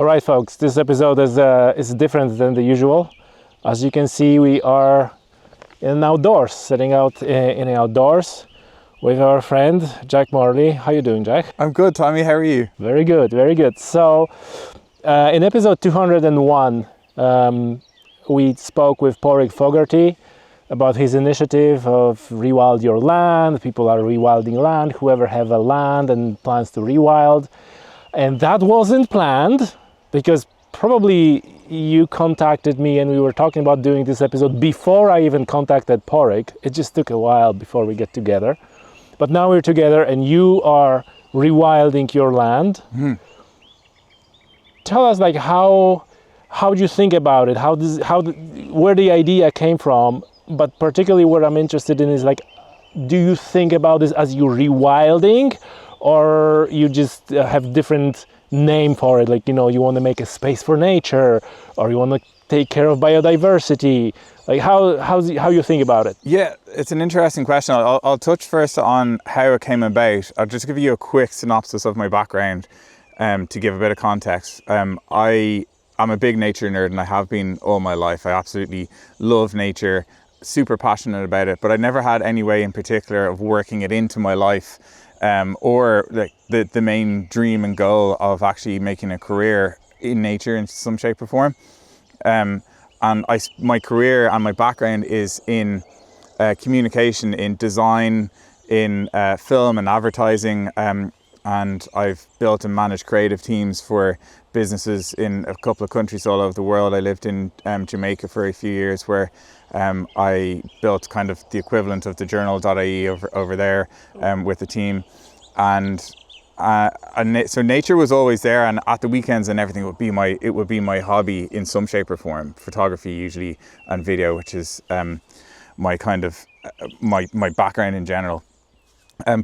All right, folks, this episode is different than the usual. As you can see, we are in outdoors, sitting out in the outdoors with our friend Jack Morley. How you doing, Jack? I'm good, Tommy. How are you? Very good, very good. So, in episode 201, we spoke with Porrick Fogarty about his initiative of Rewild Your Land. People are rewilding land, whoever have a land and plans to rewild. And that wasn't planned because probably you contacted me and we were talking about doing this episode before I even contacted Porrick. It just took a while before we get together. But now we're together and you are rewilding your land. Mm-hmm. Tell us, like, how do you think about it? Where the idea came from? But particularly what I'm interested in is, like, do you think about this as you rewilding, or you just have different name for it? Like, you know, you want to make a space for nature, or you want to take care of biodiversity. Like, how you think about it? Yeah, it's an interesting question. I'll touch first on how it came about. I'll just give you a quick synopsis of my background to give a bit of context. I'm a big nature nerd, and I have been all my life. I absolutely love nature, super passionate about it, but I never had any way in particular of working it into my life, or like the main dream and goal of actually making a career in nature in some shape or form. And my career and my background is in communication, in design, in film and advertising, and I've built and managed creative teams for businesses in a couple of countries all over the world. I lived in Jamaica for a few years, where I built kind of the equivalent of the journal.ie over there with the team. And so nature was always there, and at the weekends and everything it would be my hobby in some shape or form. Photography usually, and video, which is my kind of my background in general.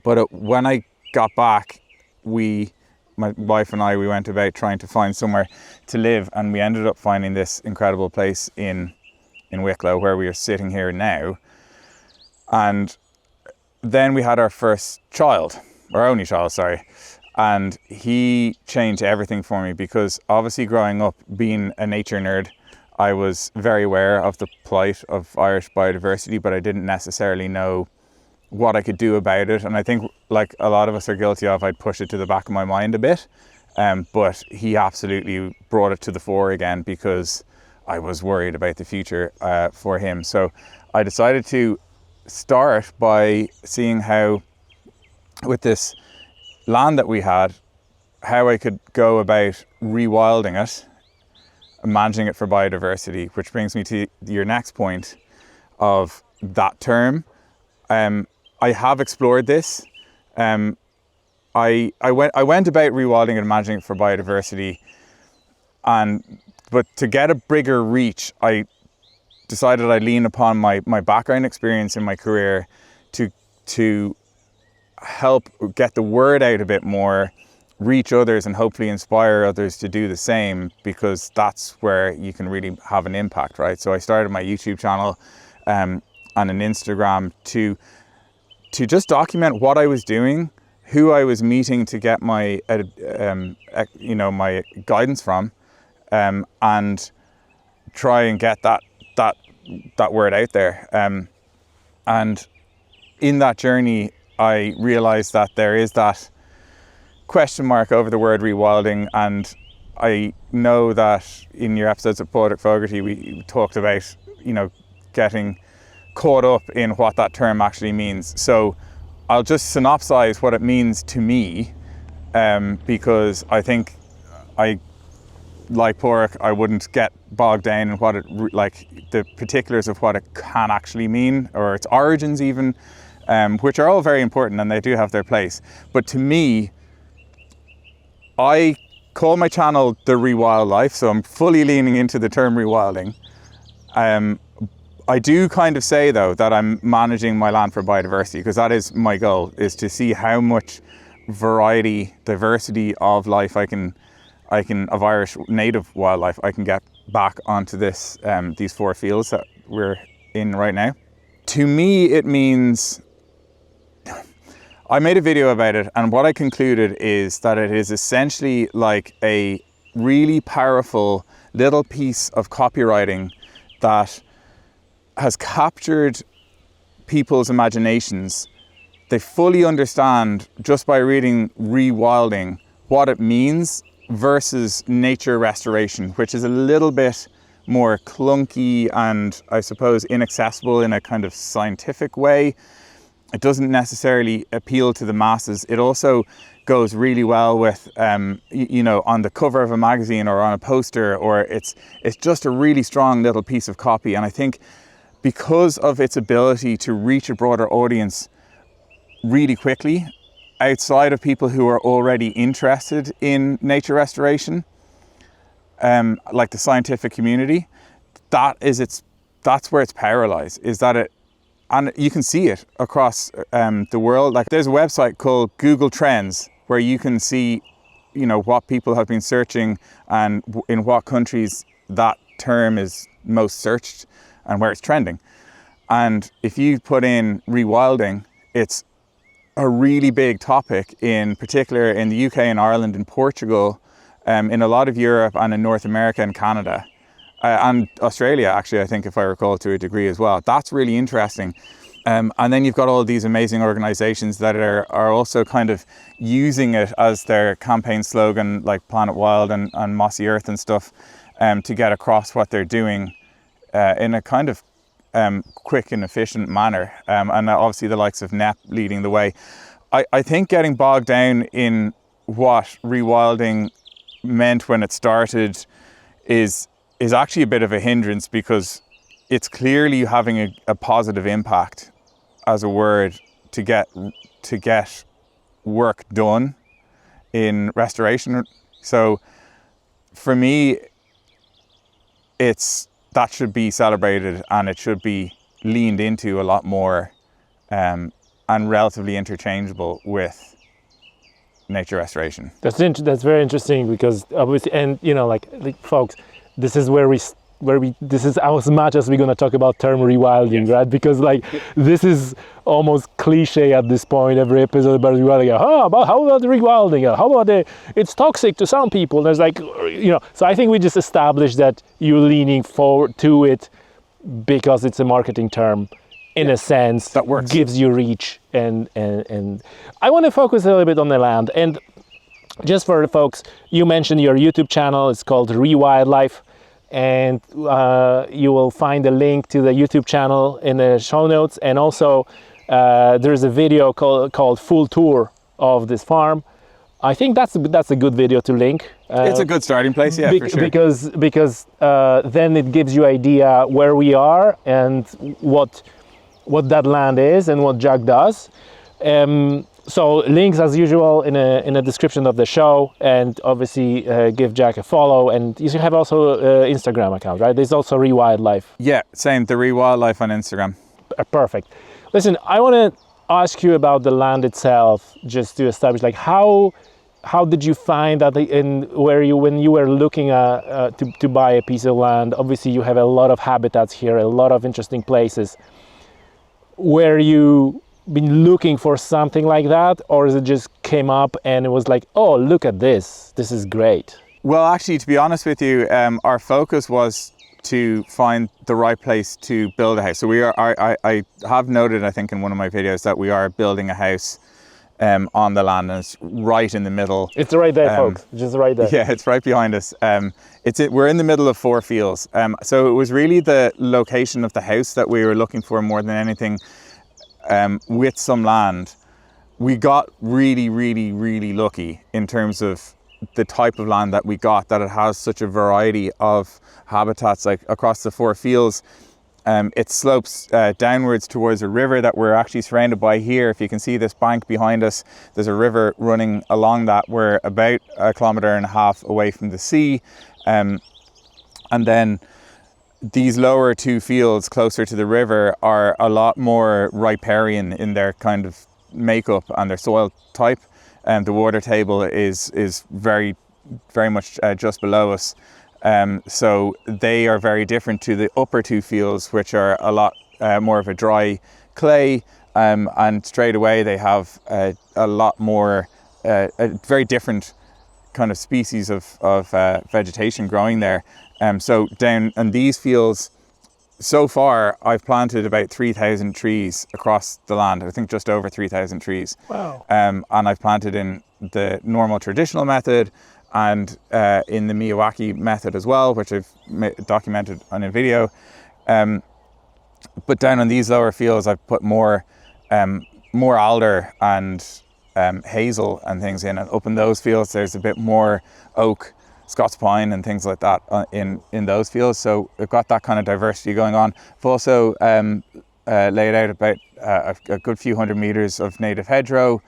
But when I got back, my wife and I, we went about trying to find somewhere to live, and we ended up finding this incredible place in Wicklow, where we are sitting here now. And then we had our only child, sorry. And he changed everything for me, because obviously growing up being a nature nerd, I was very aware of the plight of Irish biodiversity, but I didn't necessarily know what I could do about it. And I think, like a lot of us are guilty of, I'd push it to the back of my mind a bit. But he absolutely brought it to the fore again, because I was worried about the future for him. So I decided to start by seeing how, with this land that we had, how I could go about rewilding it, managing it for biodiversity, which brings me to your next point of that term. I have explored this. I went about rewilding and managing it for biodiversity, but to get a bigger reach, I decided I'd lean upon my background experience in my career to help get the word out a bit more, reach others, and hopefully inspire others to do the same, because that's where you can really have an impact, right? So I started my YouTube channel and an Instagram to just document what I was doing, who I was meeting to get my my guidance from, and try and get that word out there. And in that journey, I realized that there is that question mark over the word rewilding. And I know that in your episodes of Porrick Fogarty, we talked about, getting caught up in what that term actually means. So I'll just synopsize what it means to me, because I think like Porrick, I wouldn't get bogged down in what the particulars of what it can actually mean, or its origins even, which are all very important and they do have their place. But to me, I call my channel The Rewildlife, so I'm fully leaning into the term rewilding. I do kind of say, though, that I'm managing my land for biodiversity, because that is my goal, is to see how much diversity of life of Irish native wildlife I can get back onto these 4 fields that we're in right now. To me, it means, I made a video about it, and what I concluded is that it is essentially like a really powerful little piece of copywriting that has captured people's imaginations. They fully understand just by reading Rewilding what it means versus nature restoration, which is a little bit more clunky and I suppose inaccessible in a kind of scientific way. It doesn't necessarily appeal to the masses. It also goes really well with, you know, on the cover of a magazine or on a poster, or it's just a really strong little piece of copy. And I think because of its ability to reach a broader audience really quickly, outside of people who are already interested in nature restoration, like the scientific community, that's where its power lies, is that it, and you can see it across the world. Like there's a website called Google Trends where you can see, you know, what people have been searching and in what countries that term is most searched and where it's trending. And if you put in rewilding, it's a really big topic, in particular in the UK and Ireland and Portugal, in a lot of Europe and in North America and Canada. And Australia, actually, I think, if I recall, to a degree as well. That's really interesting. And then you've got all these amazing organizations that are also kind of using it as their campaign slogan, like Planet Wild and Mossy Earth and stuff, to get across what they're doing in a kind of quick and efficient manner. And obviously the likes of NEP leading the way. I think getting bogged down in what rewilding meant when it started is actually a bit of a hindrance, because it's clearly having a positive impact as a word to get work done in restoration. So for me, that should be celebrated, and it should be leaned into a lot more, and relatively interchangeable with nature restoration. That's very interesting, because obviously, and you know, like folks, this is where we this is as much as we're going to talk about term rewilding, yes. Right? Because like this is almost cliche at this point. Every episode about rewilding, how about the rewilding? How about it's toxic to some people? There's like, you know, so I think we just established that you're leaning forward to it because it's a marketing term, in a sense that works, gives you reach, and I want to focus a little bit on the land. And just for the folks, you mentioned your YouTube channel. It's called Rewildlife. And you will find a link to the YouTube channel in the show notes. And also there's a video called Full Tour of this farm. I think that's a good video to link. It's a good starting place, yeah, for sure. Because then it gives you idea where we are and what that land is and what Jack does. So links as usual in a description of the show, and obviously give Jack a follow. And you have also Instagram account, right? There's also Rewildlife. Yeah, same, the Rewildlife on Instagram. Perfect. Listen, I want to ask you about the land itself, just to establish, like, how did you find that when you were looking to buy a piece of land? Obviously you have a lot of habitats here, a lot of interesting places. Were you been looking for something like that, or is it just came up and it was like, oh, look at this is great? Well, actually, to be honest with you, our focus was to find the right place to build a house. So I have noted, I think in one of my videos, that we are building a house on the land, and it's right in the middle. It's right there, folks, just right there. Yeah, it's right behind us. We're in the middle of 4 fields. So it was really the location of the house that we were looking for more than anything. With some land, we got really, really, really lucky in terms of the type of land that we got, that it has such a variety of habitats. Like across the 4 fields, it slopes downwards towards a river that we're actually surrounded by here. If you can see this bank behind us, there's a river running along that. We're about 1.5 kilometers away from the sea. And then these lower 2 fields closer to the river are a lot more riparian in their kind of makeup and their soil type. The water table is very, very much just below us. So they are very different to the upper 2 fields, which are a lot more of a dry clay. And straight away they have a lot more, a very different kind of species of vegetation growing there. So down in these fields, so far I've planted about 3,000 trees across the land. I think just over 3,000 trees. Wow. And I've planted in the normal traditional method and in the Miyawaki method as well, which I've documented on a video. But down on these lower fields, I've put more alder and hazel and things in, and up in those fields there's a bit more oak, Scots pine and things like that in those fields. So we've got that kind of diversity going on. I've also laid out about a good few hundred meters of native hedgerow.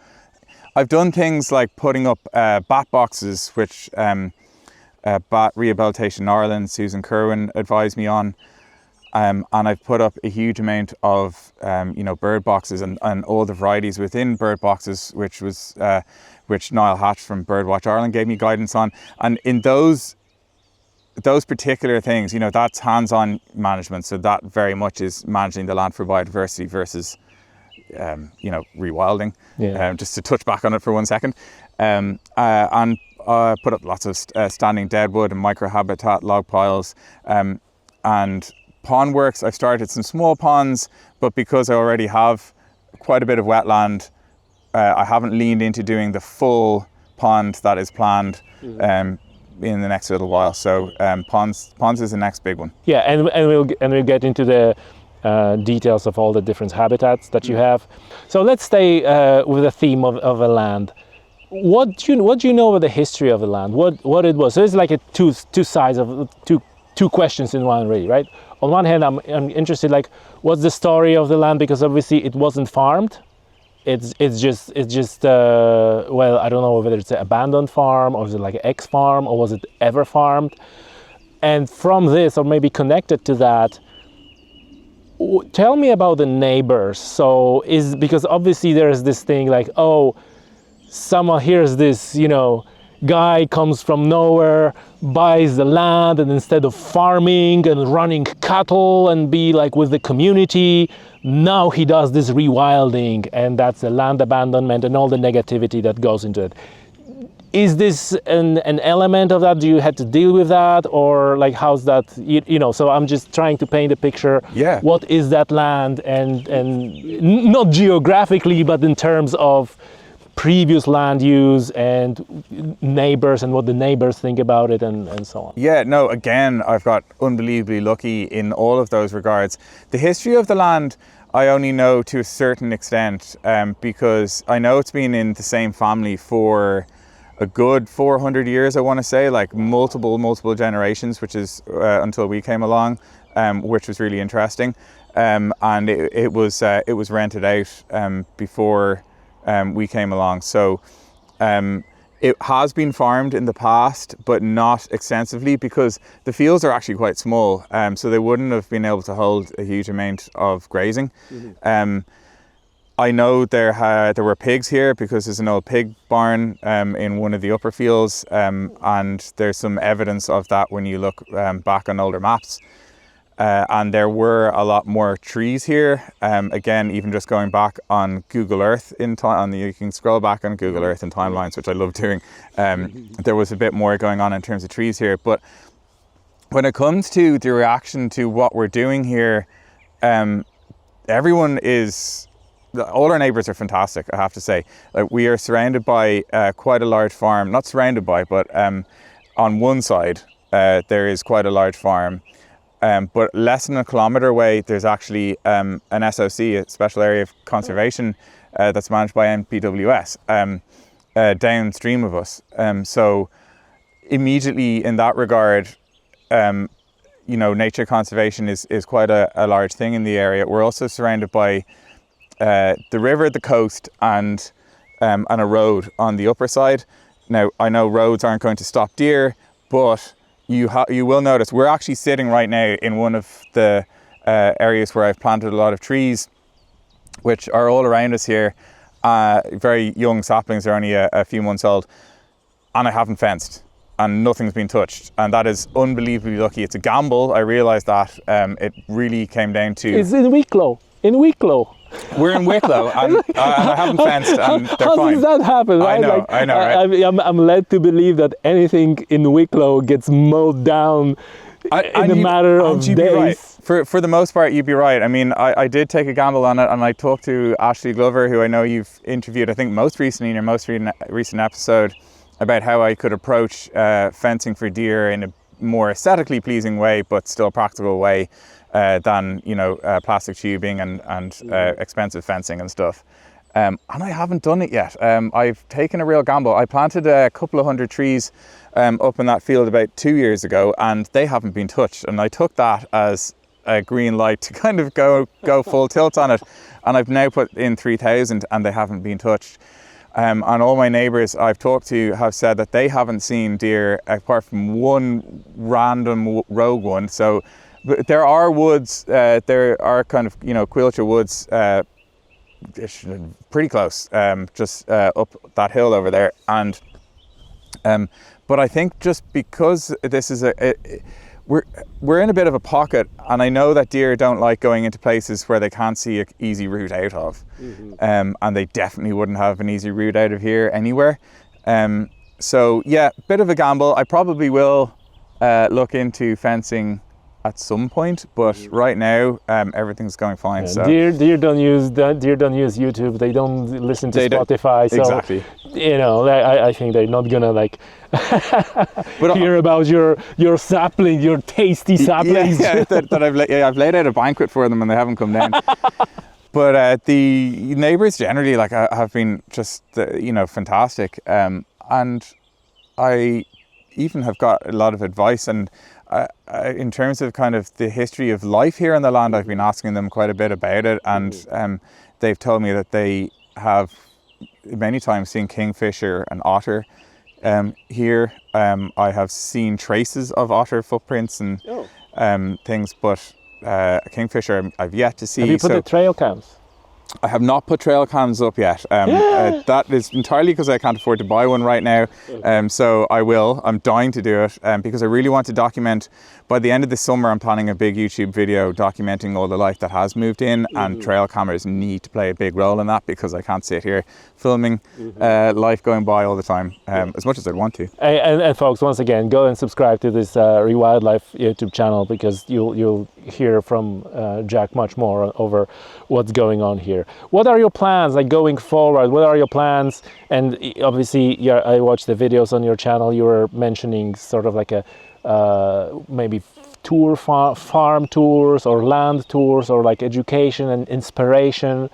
I've done things like putting up bat boxes, which Bat Rehabilitation Ireland, Susan Kerwin advised me on. And I've put up a huge amount of bird boxes and all the varieties within bird boxes, which Niall Hatch from Birdwatch Ireland gave me guidance on. And in those particular things, that's hands-on management. So that very much is managing the land for biodiversity versus rewilding. Yeah. Just to touch back on it for 1 second. And I put up lots of standing deadwood and microhabitat log piles. And pond works, I've started some small ponds, but because I already have quite a bit of wetland, I haven't leaned into doing the full pond that is planned in the next little while. So ponds is the next big one. Yeah, and we'll get into the details of all the different habitats that you have. So let's stay with the theme of a land. What do you know of the history of the land? What it was? So it's like two sides of two questions in one, really, right? On one hand, I'm interested, like, what's the story of the land? Because obviously it wasn't farmed. It's just well, I don't know whether it's an abandoned farm or is it like an ex-farm or was it ever farmed? And from this, or maybe connected to that, tell me about the neighbors. So because obviously there's this thing like, oh, someone hears this, guy comes from nowhere, buys the land, and instead of farming and running cattle and be like with the community, now he does this rewilding, and that's the land abandonment and all the negativity that goes into it. Is this an element of that? Do you have to deal with that, or like how's that? So I'm just trying to paint a picture. Yeah. What is that land, and not geographically, but in terms of previous land use and neighbors and what the neighbors think about it and so on. Yeah, no, again, I've got unbelievably lucky in all of those regards. The history of the land, I only know to a certain extent because I know it's been in the same family for a good 400 years, I want to say, like multiple generations, which is until we came along, which was really interesting. And it was rented out before we came along. So it has been farmed in the past, but not extensively because the fields are actually quite small. So they wouldn't have been able to hold a huge amount of grazing. Mm-hmm. I know there were pigs here because there's an old pig barn in one of the upper fields, and there's some evidence of that when you look back on older maps. And there were a lot more trees here. Again, even just going back on Google Earth you can scroll back on Google Earth and timelines, which I love doing. There was a bit more going on in terms of trees here. But when it comes to the reaction to what we're doing here, all our neighbours are fantastic, I have to say. We are surrounded by quite a large farm, not surrounded by, but on one side there is quite a large farm. But less than a kilometre away, there's actually an SOC, a Special Area of Conservation, that's managed by NPWS, downstream of us. So immediately in that regard, nature conservation is quite a large thing in the area. We're also surrounded by the river, the coast, and a road on the upper side. Now, I know roads aren't going to stop deer, but you will notice we're actually sitting right now in one of the areas where I've planted a lot of trees, which are all around us here. Very young saplings, are only a few months old, and I haven't fenced, and nothing's been touched, and that is unbelievably lucky. It's a gamble, I realise that. It really came down to... It's in Wicklow. We're in Wicklow, and I haven't fenced, and they're How fine. does that happen? Right? I know, right? I'm led to believe that anything in Wicklow gets mowed down in a matter of you'd days. be right. For the most part, you'd be right. I mean, I did take a gamble on it, and I talked to Ashley Glover, who I know you've interviewed, I think most recently in your most recent episode, about how I could approach fencing for deer in a more aesthetically pleasing way, but still practical way than, you know, plastic tubing and expensive fencing and stuff. And I haven't done it yet. I've taken a real gamble. I planted a couple of hundred trees up in that field about 2 years ago, and they haven't been touched. And I took that as a green light to kind of go full tilt on it. And I've now put in 3,000 and they haven't been touched. And all my neighbours I've talked to have said that they haven't seen deer apart from one random rogue one. So there are woods, there are kind of, you know, Quilcher woods pretty close, just up that hill over there. And but I think just because this is we're in a bit of a pocket, and I know that deer don't like going into places where they can't see an easy route out of. And they definitely wouldn't have an easy route out of here anywhere. So yeah, bit of a gamble. I probably will look into fencing at some point, but right now everything's going fine. Yeah, so deer don't use YouTube. They don't listen to Spotify. So exactly. You know, I think they're not gonna like hear about your sapling, your tasty saplings. Yeah, that I've laid out a banquet for them and they haven't come down. But the neighbours generally have been just you know, fantastic, and I even have got a lot of advice. And in terms of kind of the history of life here on the land, I've been asking them quite a bit about it, and they've told me that they have many times seen kingfisher and otter here. I have seen traces of otter footprints and things, but kingfisher I've yet to see. Have you put the trail cams? I have not put trail cams up yet. That is entirely because I can't afford to buy one right now. So I will. I'm dying to do it because I really want to document. By the end of the summer, I'm planning a big YouTube video documenting all the life that has moved in, and trail cameras need to play a big role in that, because I can't sit here filming life going by all the time, as much as I'd want to. And folks, once again, go and subscribe to this Rewildlife YouTube channel, because you'll hear from Jack much more over what's going on here. What are your plans, like, going forward? What are your plans? And obviously, yeah, I watched the videos on your channel. You were mentioning sort of like a maybe farm tours or land tours, or like education and inspiration.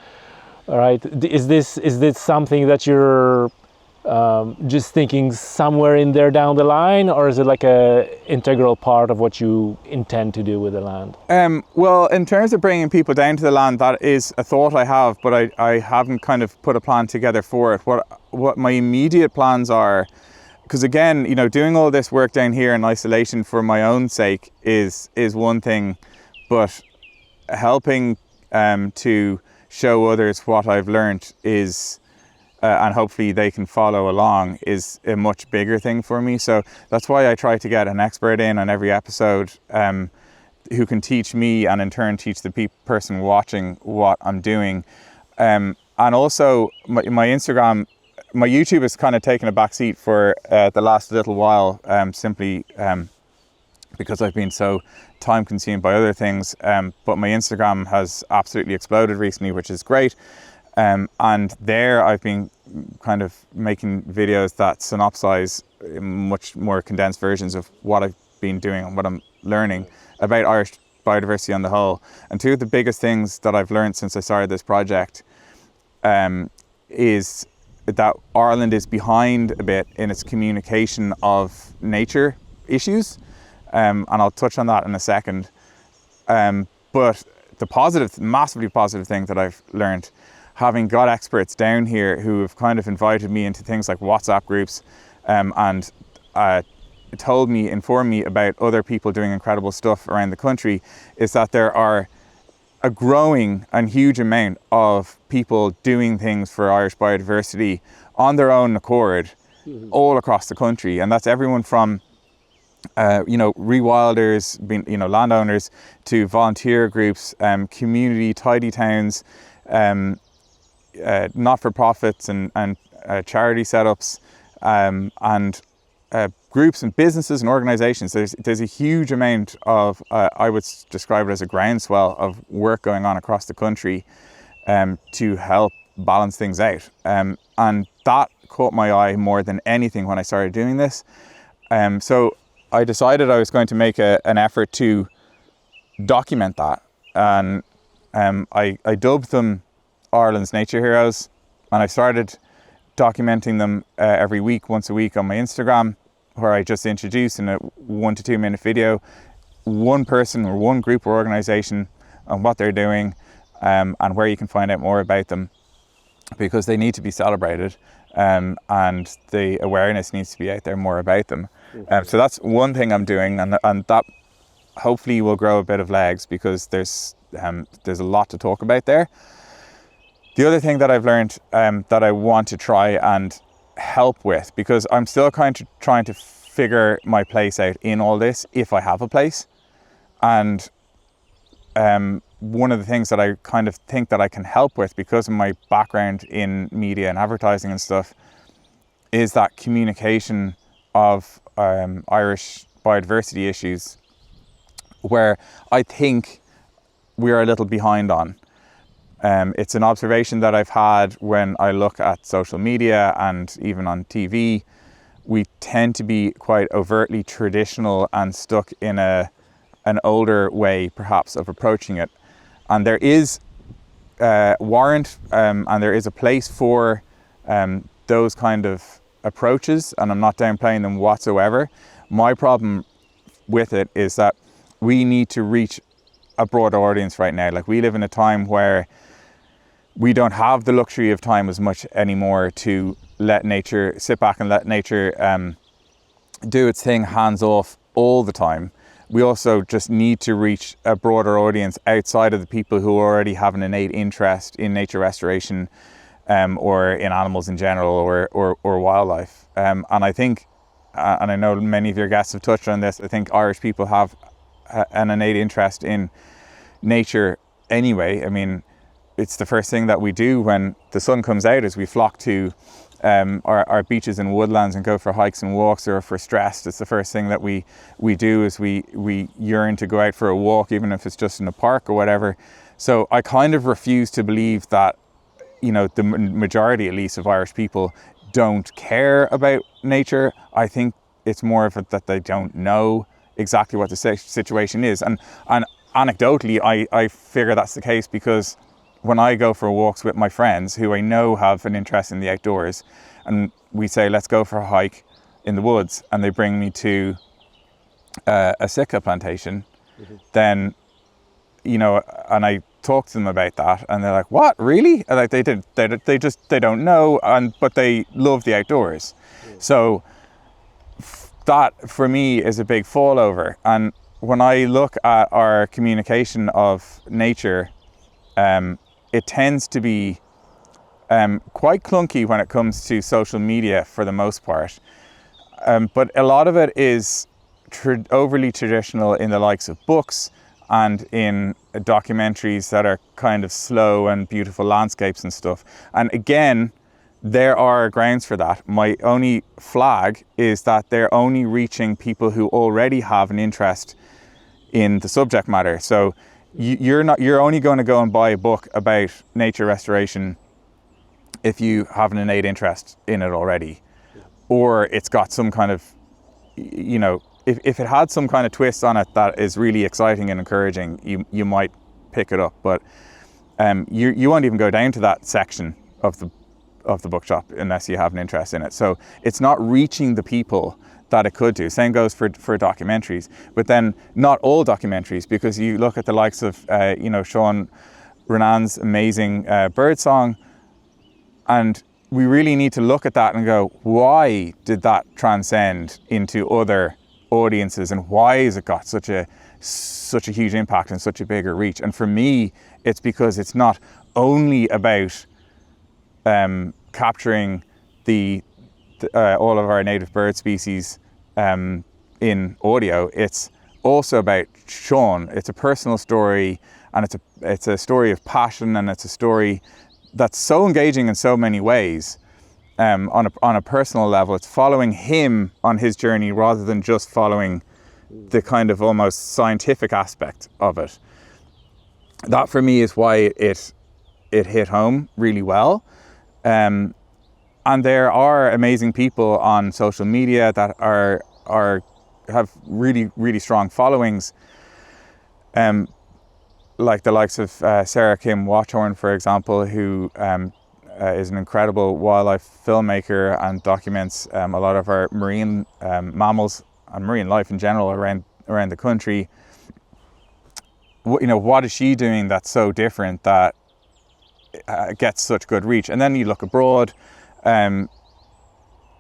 All right, is this something that you're just thinking somewhere in there down the line, or is it like a integral part of what you intend to do with the land? Well, in terms of bringing people down to the land, that is a thought I have, but I haven't kind of put a plan together for it. What my immediate plans are, because again, you know, doing all this work down here in isolation for my own sake is one thing, but helping to show others what I've learned is, and hopefully they can follow along, is a much bigger thing for me. So that's why I try to get an expert in on every episode who can teach me, and in turn teach the person watching what I'm doing. And also my Instagram, my YouTube has kind of taken a back seat for the last little while, simply because I've been so time consumed by other things. But my Instagram has absolutely exploded recently, which is great. And there I've been kind of making videos that synopsize much more condensed versions of what I've been doing and what I'm learning about Irish biodiversity on the whole. And two of the biggest things that I've learned since I started this project is that Ireland is behind a bit in its communication of nature issues. And I'll touch on that in a second. But the positive, massively positive thing that I've learned, having got experts down here who have kind of invited me into things like WhatsApp groups, and informed me about other people doing incredible stuff around the country, is that there are a growing and huge amount of people doing things for Irish biodiversity on their own accord all across the country. And that's everyone from rewilders, landowners, to volunteer groups, community tidy towns, not-for-profits and charity setups, and groups and businesses and organizations. There's a huge amount of, I would describe it as a groundswell of work going on across the country to help balance things out. And that caught my eye more than anything when I started doing this. So I decided I was going to make an effort to document that. And I dubbed them Ireland's Nature Heroes. And I started documenting them every week, once a week on my Instagram, where I just introduce in a 1 to 2 minute video one person or one group or organization and what they're doing, and where you can find out more about them, because they need to be celebrated, and the awareness needs to be out there more about them. So that's one thing I'm doing, and that hopefully will grow a bit of legs, because there's a lot to talk about there. The other thing that I've learned that I want to try and help with, because I'm still trying to figure my place out in all this, if I have a place. And one of the things that I kind of think that I can help with, because of my background in media and advertising and stuff, is that communication of Irish biodiversity issues, where I think we're a little behind on. It's an observation that I've had when I look at social media and even on TV. We tend to be quite overtly traditional and stuck in an older way, perhaps, of approaching it. And there is warrant and there is a place for those kind of approaches, and I'm not downplaying them whatsoever. My problem with it is that we need to reach a broader audience right now. Like, we live in a time where we don't have the luxury of time as much anymore to sit back and let nature do its thing hands off all the time. We also just need to reach a broader audience outside of the people who already have an innate interest in nature restoration, or in animals in general, or wildlife. And I think, and I know many of your guests have touched on this, I think Irish people have an innate interest in nature anyway. I mean, it's the first thing that we do when the sun comes out, is we flock to our beaches and woodlands and go for hikes and walks, or if we're stressed, it's the first thing that we do, is we yearn to go out for a walk, even if it's just in a park or whatever. So I kind of refuse to believe that, the majority, at least, of Irish people don't care about nature. I think it's more of it that they don't know exactly what the situation is. And anecdotally, I figure that's the case, because when I go for walks with my friends who I know have an interest in the outdoors, and we say, let's go for a hike in the woods, and they bring me to a Sitka plantation, then, and I talk to them about that, and they're like, what, really? And like, they don't know, but they love the outdoors. So that for me is a big fallover. And when I look at our communication of nature, it tends to be quite clunky when it comes to social media for the most part. But a lot of it is overly traditional in the likes of books and in documentaries that are kind of slow and beautiful landscapes and stuff. And again, there are grounds for that. My only flag is that they're only reaching people who already have an interest in the subject matter. So you're only going to go and buy a book about nature restoration if you have an innate interest in it already, or it's got some kind of, if it had some kind of twist on it that is really exciting and encouraging, you might pick it up. But you won't even go down to that section of the bookshop unless you have an interest in it. So it's not reaching the people that it could do. Same goes for documentaries, but then not all documentaries, because you look at the likes of Sean Renan's amazing bird song, and we really need to look at that and go, why did that transcend into other audiences, and why has it got such a huge impact and such a bigger reach? And for me, it's because it's not only about capturing all of our native bird species in audio. It's also about Sean. It's a personal story, and it's a story of passion, and it's a story that's so engaging in so many ways. On a personal level, it's following him on his journey rather than just following the kind of almost scientific aspect of it. That for me is why it hit home really well. And there are amazing people on social media that have really, really strong followings. Like the likes of Sarah Kim Watchorn, for example, who is an incredible wildlife filmmaker and documents a lot of our marine mammals and marine life in general around the country. What is she doing that's so different that gets such good reach? And then you look abroad, and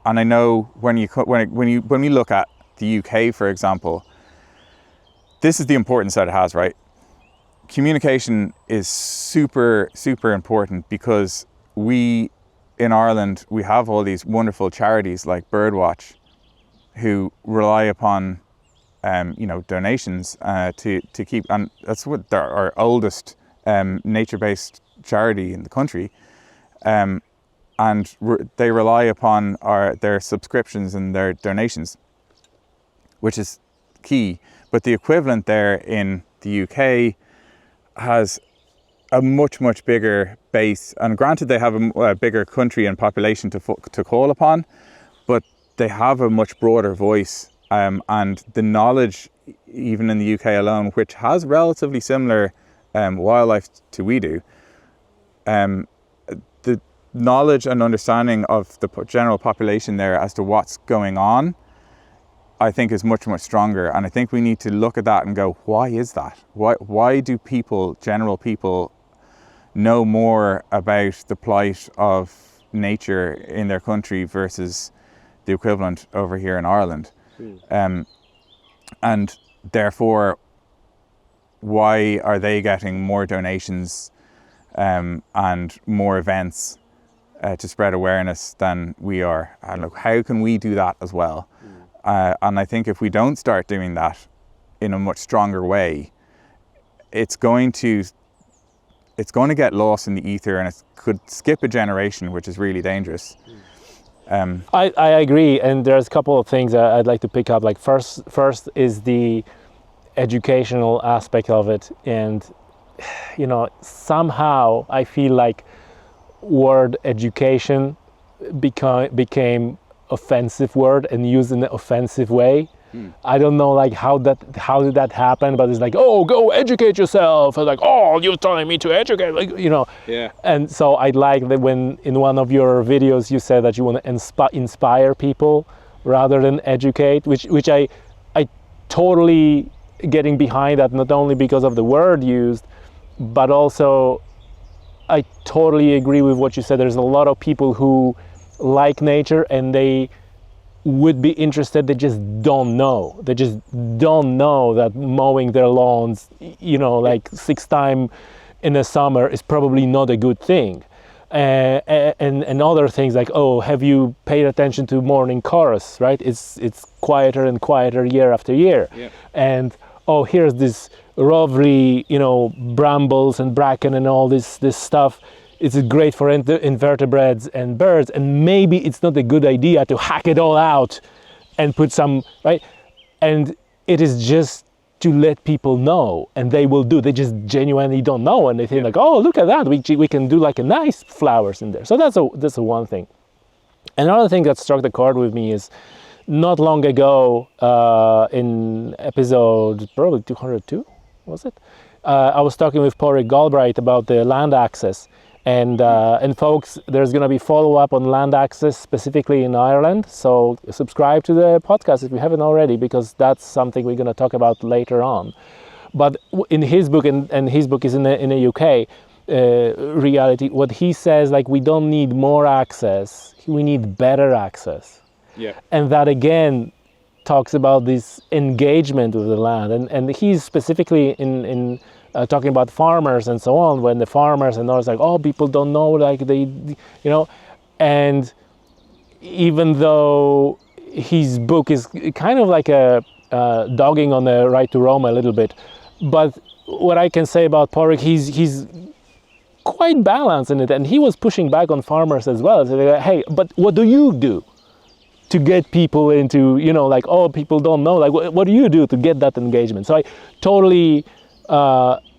I know when we look at the UK, for example, this is the importance that it has, right? Communication is super, super important, because we in Ireland, we have all these wonderful charities like Birdwatch who rely upon donations to keep, and that's what our oldest nature-based charity in the country, and they rely upon their subscriptions and their donations, which is key. But the equivalent there in the UK has a much, much bigger base, and granted they have a bigger country and population to call upon, but they have a much broader voice, and the knowledge, even in the UK alone, which has relatively similar wildlife to we do, the knowledge and understanding of the general population there as to what's going on, I think is much, much stronger. And I think we need to look at that and go, why is that? Why do general people know more about the plight of nature in their country versus the equivalent over here in Ireland? And therefore, why are they getting more donations and more events to spread awareness than we are? And look, how can we do that as well? And I think if we don't start doing that in a much stronger way, it's going to get lost in the ether, and it could skip a generation, which is really dangerous. I agree, and there's a couple of things I'd like to pick up. Like first is the educational aspect of it, and somehow I feel like word education became offensive word and used in an offensive way. I don't know how did that happen, but it's like, oh, go educate yourself, and like, oh, you're telling me to educate, Yeah. And so I like that when in one of your videos you said that you want to inspire people rather than educate, which I totally getting behind that, not only because of the word used, but also I totally agree with what you said. There's a lot of people who like nature and they would be interested, they just don't know. They just don't know that mowing their lawns, like 6 times in the summer is probably not a good thing. And other things like, oh, have you paid attention to morning chorus, right? It's quieter and quieter year after year. Yeah. And oh, here's this rovery, brambles and bracken and all this stuff. It's great for invertebrates and birds, and maybe it's not a good idea to hack it all out and put some, right? And it is just to let people know, and they will do. They just genuinely don't know, and they think like, oh, look at that, we can do like a nice flowers in there. So that's a one thing. Another thing that struck the chord with me is not long ago, in episode probably 202, was it? I was talking with Porrick Galbraith about the land access. And folks, there's going to be follow-up on land access specifically in Ireland. So subscribe to the podcast if you haven't already, because that's something we're going to talk about later on. But in his book, and his book is in the UK, Reality, what he says, like, we don't need more access, we need better access. Yeah. And that again talks about this engagement with the land. And he's specifically in talking about farmers and so on, when the farmers and others like, oh, people don't know, like and even though his book is kind of like a dogging on the right to roam a little bit, but what I can say about Porrick, he's quite balanced in it, and he was pushing back on farmers as well. So they're like, hey, but what do you do to get people into, you know, like, oh, people don't know, like, what do you do to get that engagement? So I totally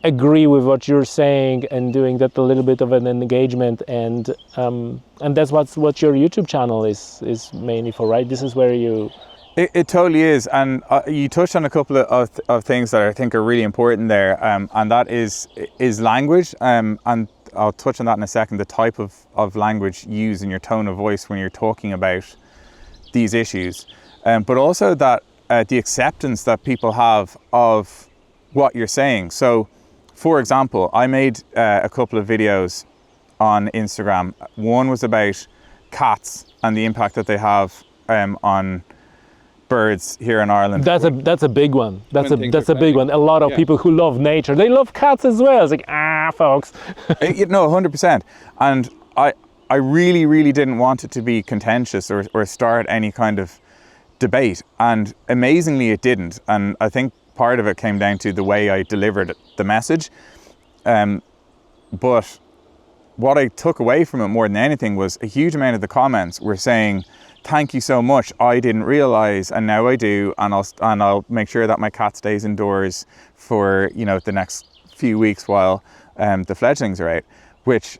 agree with what you're saying, and doing that a little bit of an engagement, and that's what your YouTube channel is mainly for, right? This is where you... It totally is, and you touched on a couple of things that I think are really important there, and that is language, and I'll touch on that in a second, the type of language used in your tone of voice when you're talking about these issues, but also that the acceptance that people have of what you're saying. So, for example, I made a couple of videos on Instagram. One was about cats and the impact that they have on birds here in Ireland. That's a big one. That's a big one. A lot of people who love nature, they love cats as well. It's like, folks. No, 100%. And I really, really didn't want it to be contentious or start any kind of debate. And amazingly, it didn't. And I think part of it came down to the way I delivered the message. But what I took away from it more than anything was a huge amount of the comments were saying, thank you so much, I didn't realize, and now I do, and I'll make sure that my cat stays indoors for, you know, the next few weeks while the fledglings are out, which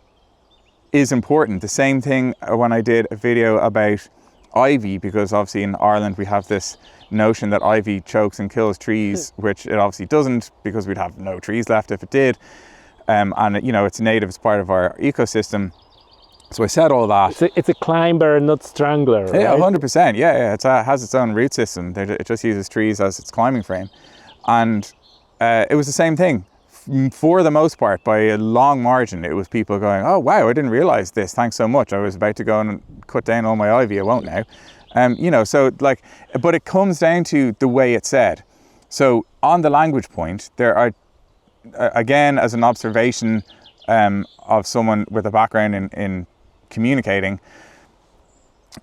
is important. The same thing when I did a video about ivy, because obviously in Ireland we have this notion that ivy chokes and kills trees, which it obviously doesn't, because we'd have no trees left if it did, and you know, it's native, it's part of our ecosystem. So I said all that. It's a climber, not strangler, right? Yeah, 100%. Yeah. It has its own root system. It just uses trees as its climbing frame. And it was the same thing. For the most part, by a long margin, it was people going, oh, wow, I didn't realize this. Thanks so much. I was about to go and cut down all my ivy. I won't now. You know, so like, but it comes down to the way it's said. So on the language point, there are, again, as an observation of someone with a background in communicating,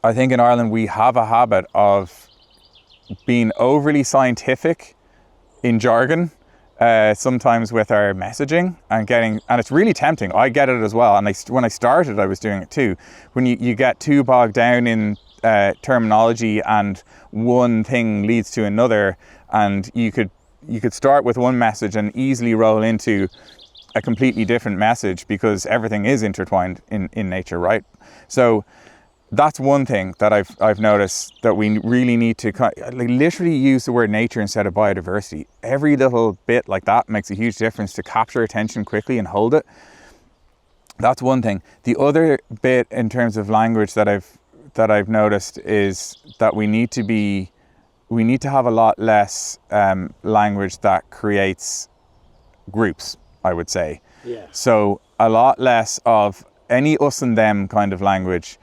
I think in Ireland we have a habit of being overly scientific in jargon, sometimes with our messaging, and it's really tempting. I get it as well, and when I started I was doing it too. When you get too bogged down in terminology, and one thing leads to another, and you could start with one message and easily roll into a completely different message, because everything is intertwined in nature, right? So that's one thing that I've noticed, that we really need to literally use the word nature instead of biodiversity. Every little bit like that makes a huge difference to capture attention quickly and hold it. That's one thing. The other bit in terms of language that I've noticed is that we need to have a lot less language that creates groups, I would say. Yeah. So a lot less of any us and them kind of language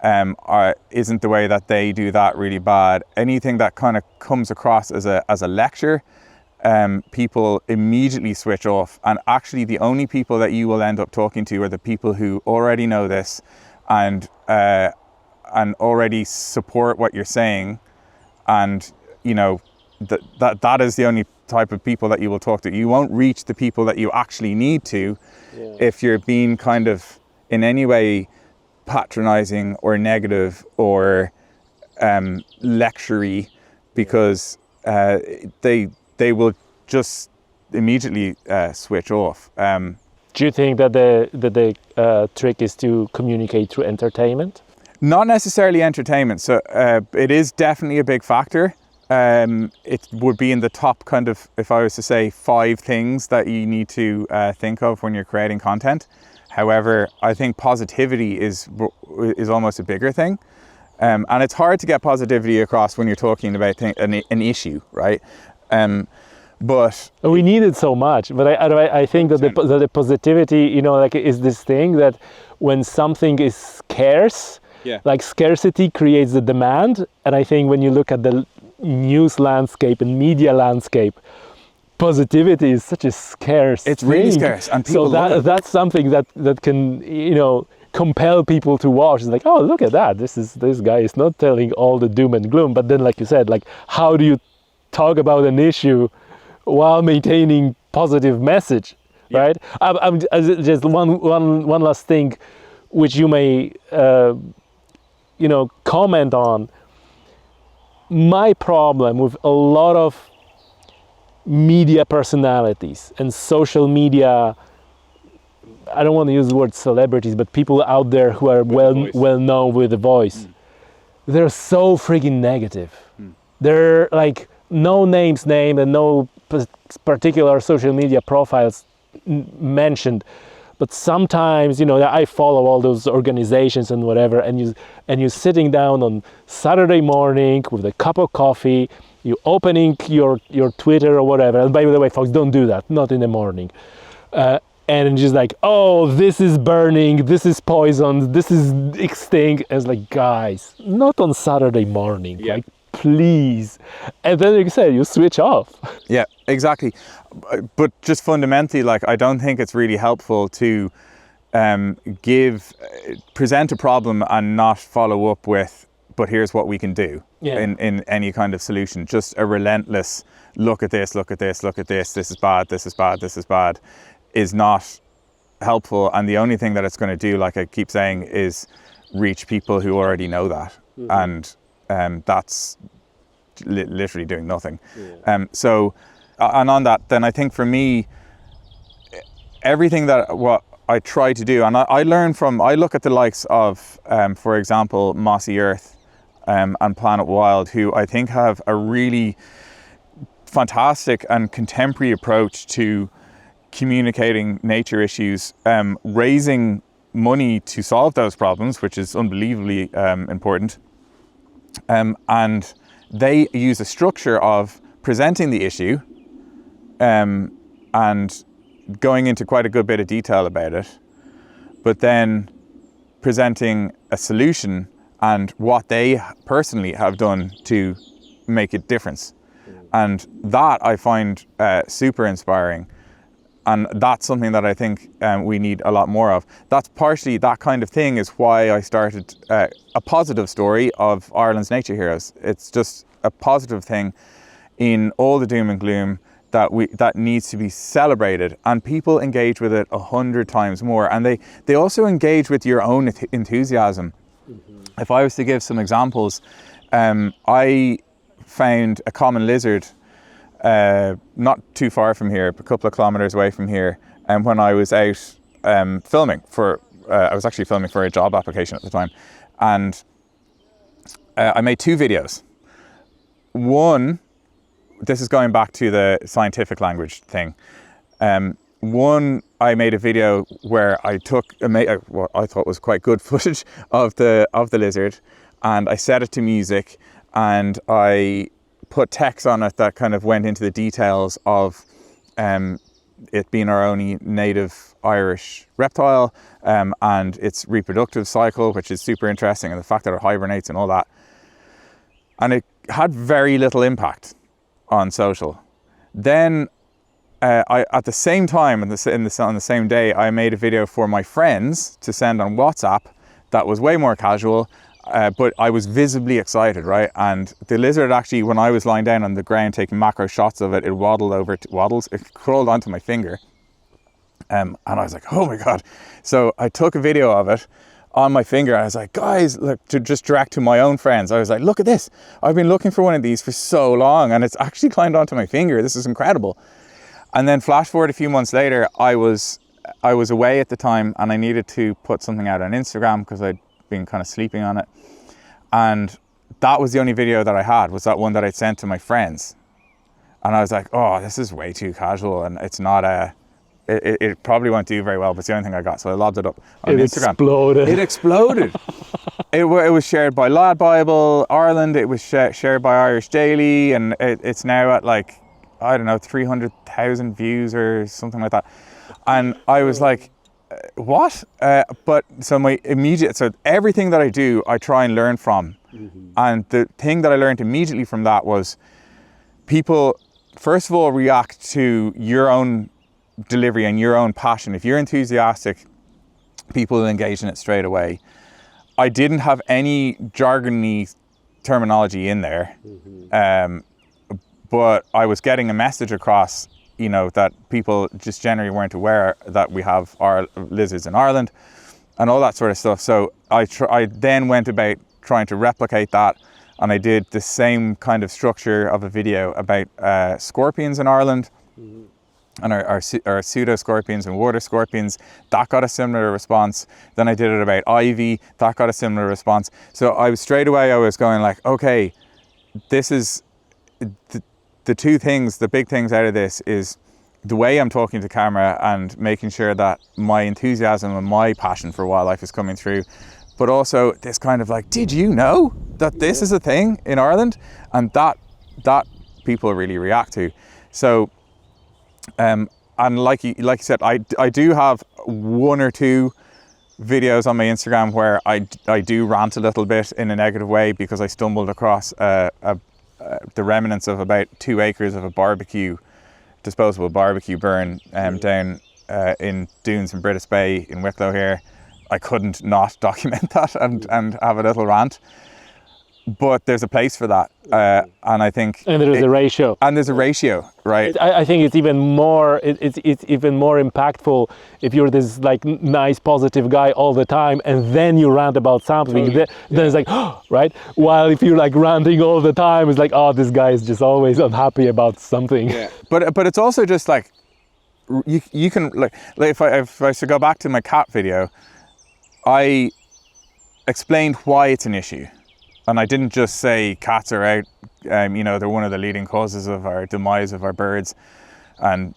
isn't the way that they do that really bad. Anything that kind of comes across as a lecture, people immediately switch off. And actually the only people that you will end up talking to are the people who already know this and already support what you're saying. And, you know, that is the only type of people that you will talk to. You won't reach the people that you actually need to if you're being kind of in any way patronizing or negative or lectury, because they will just immediately switch off. Do you think that the trick is to communicate through entertainment? Not necessarily entertainment. So it is definitely a big factor. It would be in the top kind of, if I was to say 5 things that you need to think of when you're creating content. However, I think positivity is almost a bigger thing. And it's hard to get positivity across when you're talking about an issue, right? But we need it so much. But I think that the positivity, you know, like, is this thing that when something is scarce, like scarcity creates the demand. And I think when you look at the news landscape and media landscape, positivity is such a scarce it's thing. Really scarce, and people that's something that can, you know, compel people to watch. It's like, oh, look at that, this guy is not telling all the doom and gloom. But then, like you said, like, how do you talk about an issue while maintaining positive message, right? I'm just one last thing, which you may comment on. My problem with a lot of media personalities and social media, I don't want to use the word celebrities, but people out there who are well known with a voice, they're so freaking negative. They're like no names named and no particular social media profiles mentioned, but sometimes I follow all those organizations and whatever, and you're sitting down on Saturday morning with a cup of coffee, you opening your Twitter or whatever, and by the way, folks, don't do that, not in the morning, and just like, oh, this is burning, this is poisoned, this is extinct. And it's like, guys, not on Saturday morning, like, please. And then, like you said, you switch off. Yeah, exactly. But just fundamentally, like, I don't think it's really helpful to present a problem and not follow up with, but here's what we can do in any kind of solution. Just a relentless look at this, look at this, look at this, this is bad, this is bad, this is bad, is not helpful. And the only thing that it's going to do, like I keep saying, is reach people who already know that. And that's literally doing nothing. So, and on that, then I think for me, everything that what I try to do, and I look at the likes of, for example, Mossy Earth and Planet Wild, who I think have a really fantastic and contemporary approach to communicating nature issues, raising money to solve those problems, which is unbelievably important. And they use a structure of presenting the issue and going into quite a good bit of detail about it, but then presenting a solution and what they personally have done to make a difference. And that I find super inspiring. And that's something that I think we need a lot more of. That's partially, that kind of thing is why I started a positive story of Ireland's nature heroes. It's just a positive thing in all the doom and gloom that needs to be celebrated, and people engage with it 100 times more. And they also engage with your own enthusiasm. If I was to give some examples, I found a common lizard not too far from here, a couple of kilometers away from here, and when I was out filming I was actually filming for a job application at the time, and I made 2 videos. One, this is going back to the scientific language thing. One, I made a video where I took what I thought was quite good footage of the lizard, and I set it to music, and I put text on it that kind of went into the details of it being our only native Irish reptile, and its reproductive cycle, which is super interesting, and the fact that it hibernates and all that. And it had very little impact on social. Then I, at the same time, on the same day, I made a video for my friends to send on WhatsApp that was way more casual, but I was visibly excited, right? And the lizard actually, when I was lying down on the ground taking macro shots of it, it it crawled onto my finger. And I was like, oh my God. So I took a video of it on my finger, and I was like, guys, look, to just direct to my own friends. I was like, look at this. I've been looking for one of these for so long, and it's actually climbed onto my finger. This is incredible. And then flash forward a few months later, I was away at the time, and I needed to put something out on Instagram because I'd been kind of sleeping on it. And that was the only video that I had, was that one that I'd sent to my friends. And I was like, oh, this is way too casual, and it's not it probably won't do very well, but it's the only thing I got. So I lobbed it up on Instagram. It exploded. It was shared by Lad Bible Ireland. It was shared by Irish Daily, and it's now at like, I don't know, 300,000 views or something like that. And I was like, what? But so everything that I do, I try and learn from. And the thing that I learned immediately from that was people, first of all, react to your own delivery and your own passion. If you're enthusiastic, people will engage in it straight away. I didn't have any jargony terminology in there, but I was getting a message across you know, that people just generally weren't aware that we have our lizards in Ireland and all that sort of stuff. So I then went about trying to replicate that, and I did the same kind of structure of a video about scorpions in Ireland. And our pseudo scorpions and water scorpions. That got a similar response. Then I did it about ivy. That got a similar response. So I was straight away, I was going like, okay, this is the two things, the big things out of this is the way I'm talking to camera and making sure that my enthusiasm and my passion for wildlife is coming through. But also this kind of like, did you know that this is a thing in Ireland? And that people really react to. So, and like you said, I do have one or two videos on my Instagram where I do rant a little bit in a negative way because I stumbled across the remnants of about 2 acres of a disposable barbecue burn down in dunes in British Bay in Wicklow here. I couldn't not document that and have a little rant. But there's a place for that, and I think, and there's a ratio. And there's a ratio, right? I think it's even more. It's even more impactful if you're this like nice, positive guy all the time, and then you rant about something. Totally. Then it's like, oh, right. While if you're like ranting all the time, it's like, oh, this guy is just always unhappy about something. Yeah. But it's also just like you can like if I should go back to my cat video, I explained why it's an issue. And I didn't just say cats are out, you know, they're one of the leading causes of our demise of our birds and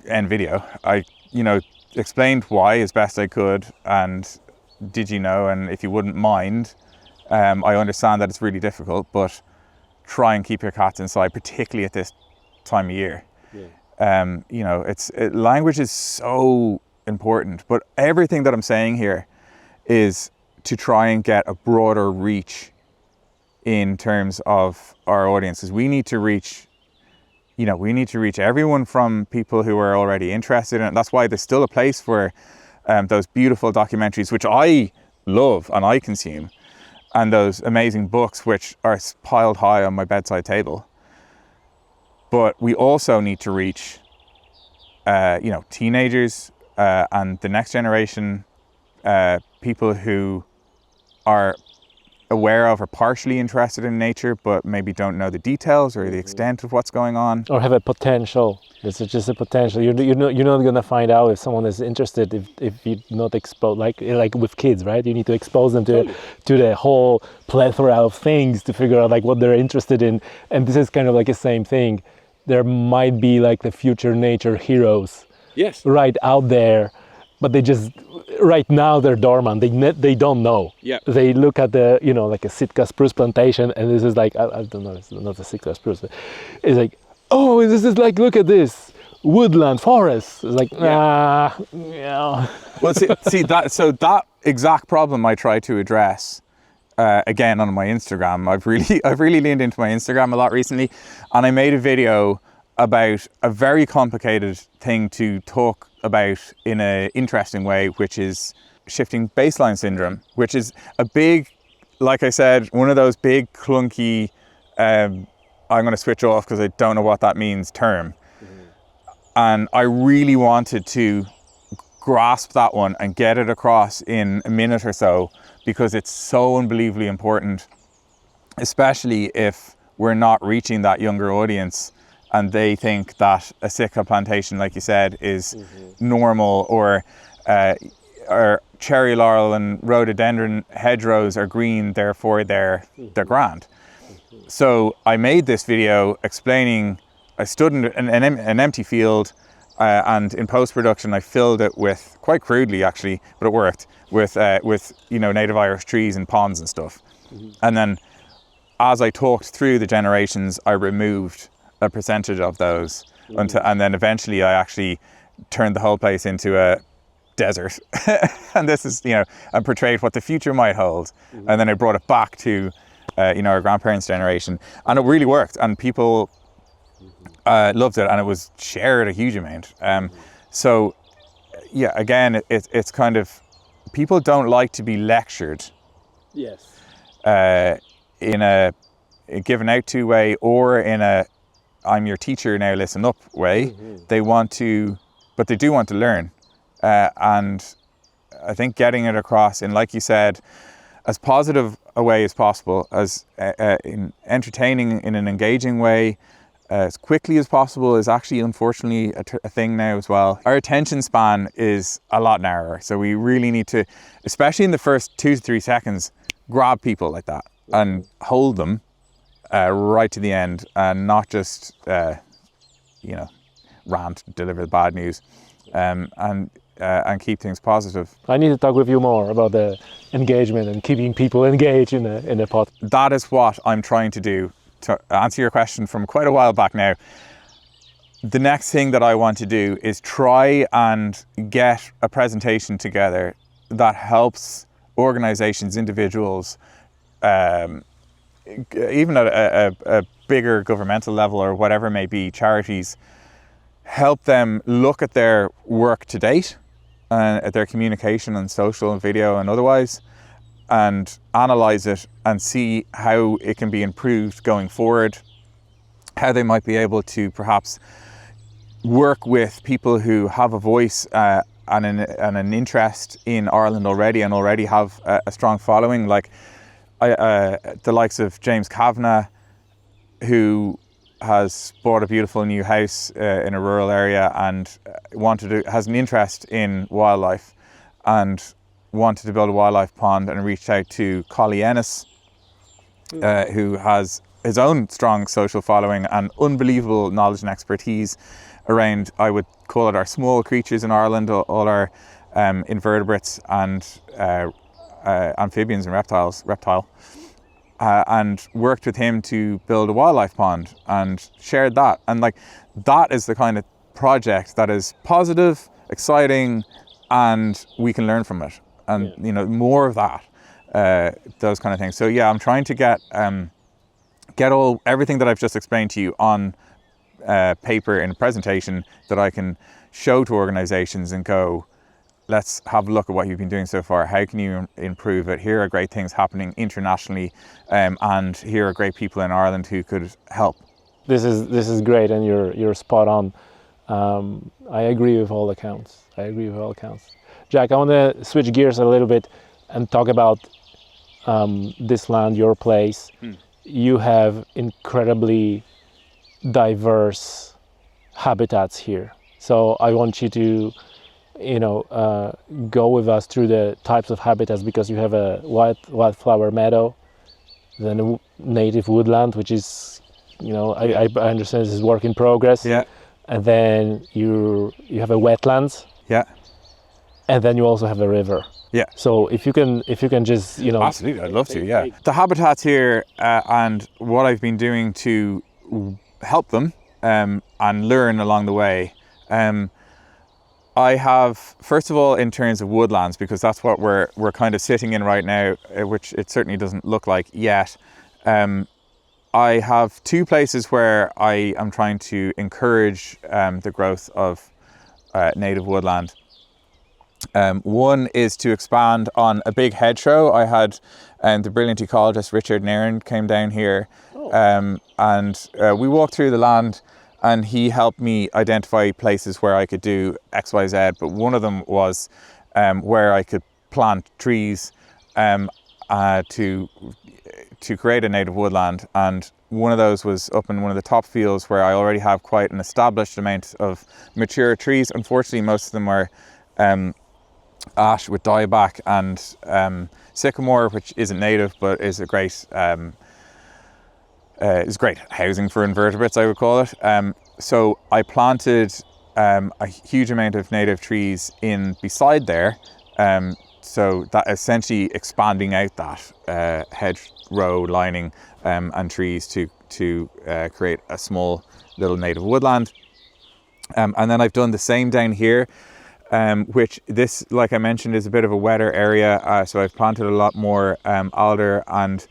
end video. I, you know, explained why as best I could, and did you know, and if you wouldn't mind, I understand that it's really difficult, but try and keep your cats inside, particularly at this time of year. Yeah. You know, language is so important, but everything that I'm saying here is to try and get a broader reach in terms of our audiences. We need to reach, you know, everyone from people who are already interested in it. That's why there's still a place for those beautiful documentaries, which I love and I consume, and those amazing books which are piled high on my bedside table. But we also need to reach, you know, teenagers and the next generation, people who are aware of or partially interested in nature, but maybe don't know the details or the extent of what's going on, or have a potential. It's just a potential. You're not gonna find out if someone is interested if you not expose like with kids, right? You need to expose them to the whole plethora of things to figure out like what they're interested in. And this is kind of like the same thing. There might be like the future nature heroes, yes, right out there, but they just right now they're dormant. They don't know. Yeah. They look at the, you know, like a Sitka spruce plantation, and this is like I don't know, it's not a Sitka spruce. But it's like, oh, this is like, look at this woodland forest. It's like, yeah. Well, see that. So that exact problem I try to address again on my Instagram. I've really leaned into my Instagram a lot recently, and I made a video about a very complicated thing to talk about in an interesting way, which is shifting baseline syndrome, which is a big, like I said, one of those big clunky, I'm going to switch off because I don't know what that means term. And I really wanted to grasp that one and get it across in a minute or so, because it's so unbelievably important, especially if we're not reaching that younger audience and they think that a Sitka plantation, like you said, is normal, or cherry laurel and rhododendron hedgerows are green, therefore they're grand. So I made this video explaining, I stood in an empty field, and in post-production I filled it with, quite crudely actually, but it worked, with you know, native Irish trees and ponds and stuff. And then as I talked through the generations, I removed a percentage of those, and then eventually I actually turned the whole place into a desert. And this is, you know, and portrayed what the future might hold. And then I brought it back to you know, our grandparents' generation, and it really worked, and people loved it, and it was shared a huge amount. So yeah, again, it's kind of, people don't like to be lectured, in a given out to way, or in a I'm your teacher now, listen up way. They want to, but they do want to learn. And I think getting it across in, like you said, as positive a way as possible, as in entertaining in an engaging way, as quickly as possible is actually unfortunately a thing now as well. Our attention span is a lot narrower, so we really need to, especially in the first 2 to 3 seconds, grab people like that and hold them right to the end, and not just rant, deliver the bad news, and keep things positive. I need to talk with you more about the engagement and keeping people engaged in a pod. That is what I'm trying to do. To answer your question from quite a while back now, the next thing that I want to do is try and get a presentation together that helps organizations, individuals, even at a bigger governmental level or whatever it may be, charities, help them look at their work to date, at their communication and social and video and otherwise, and analyze it and see how it can be improved going forward, how they might be able to perhaps work with people who have a voice and an interest in Ireland already and already have a strong following, like the likes of James Kavanagh, who has bought a beautiful new house in a rural area and has an interest in wildlife and wanted to build a wildlife pond, and reached out to Collie Ennis, who has his own strong social following and unbelievable knowledge and expertise around, I would call it, our small creatures in Ireland, all our invertebrates and amphibians and reptile, and worked with him to build a wildlife pond and shared that. And like, that is the kind of project that is positive, exciting, and we can learn from it. And more of that, those kind of things. So yeah, I'm trying to get everything that I've just explained to you on paper in a presentation that I can show to organizations and go, let's have a look at what you've been doing so far. How can you improve it? Here are great things happening internationally, and here are great people in Ireland who could help. This is great, and you're spot on. I agree with all accounts. Jack, I want to switch gears a little bit and talk about this land, your place. You have incredibly diverse habitats here. So I want you to, go with us through the types of habitats, because you have a wildflower meadow, then a native woodland, which is, I understand this is work in progress. Yeah. And then you have a wetlands. Yeah. And then you also have a river. Yeah. So if you can just, Absolutely, I'd love to, yeah. The habitats here and what I've been doing to help them and learn along the way. I have, first of all, in terms of woodlands, because that's what we're kind of sitting in right now, which it certainly doesn't look like yet. I have 2 places where I am trying to encourage the growth of native woodland. One is to expand on a big hedgerow. I had the brilliant ecologist Richard Nairn came down here, and we walked through the land, and he helped me identify places where I could do X, Y, Z. But one of them was where I could plant trees to create a native woodland. And one of those was up in one of the top fields where I already have quite an established amount of mature trees. Unfortunately, most of them are ash with dieback and sycamore, which isn't native but is a great great housing for invertebrates, I would call it. So I planted a huge amount of native trees in beside there, so that essentially expanding out that hedgerow lining and trees to create a small little native woodland. And then I've done the same down here, which this, like I mentioned, is a bit of a wetter area, so I've planted a lot more alder and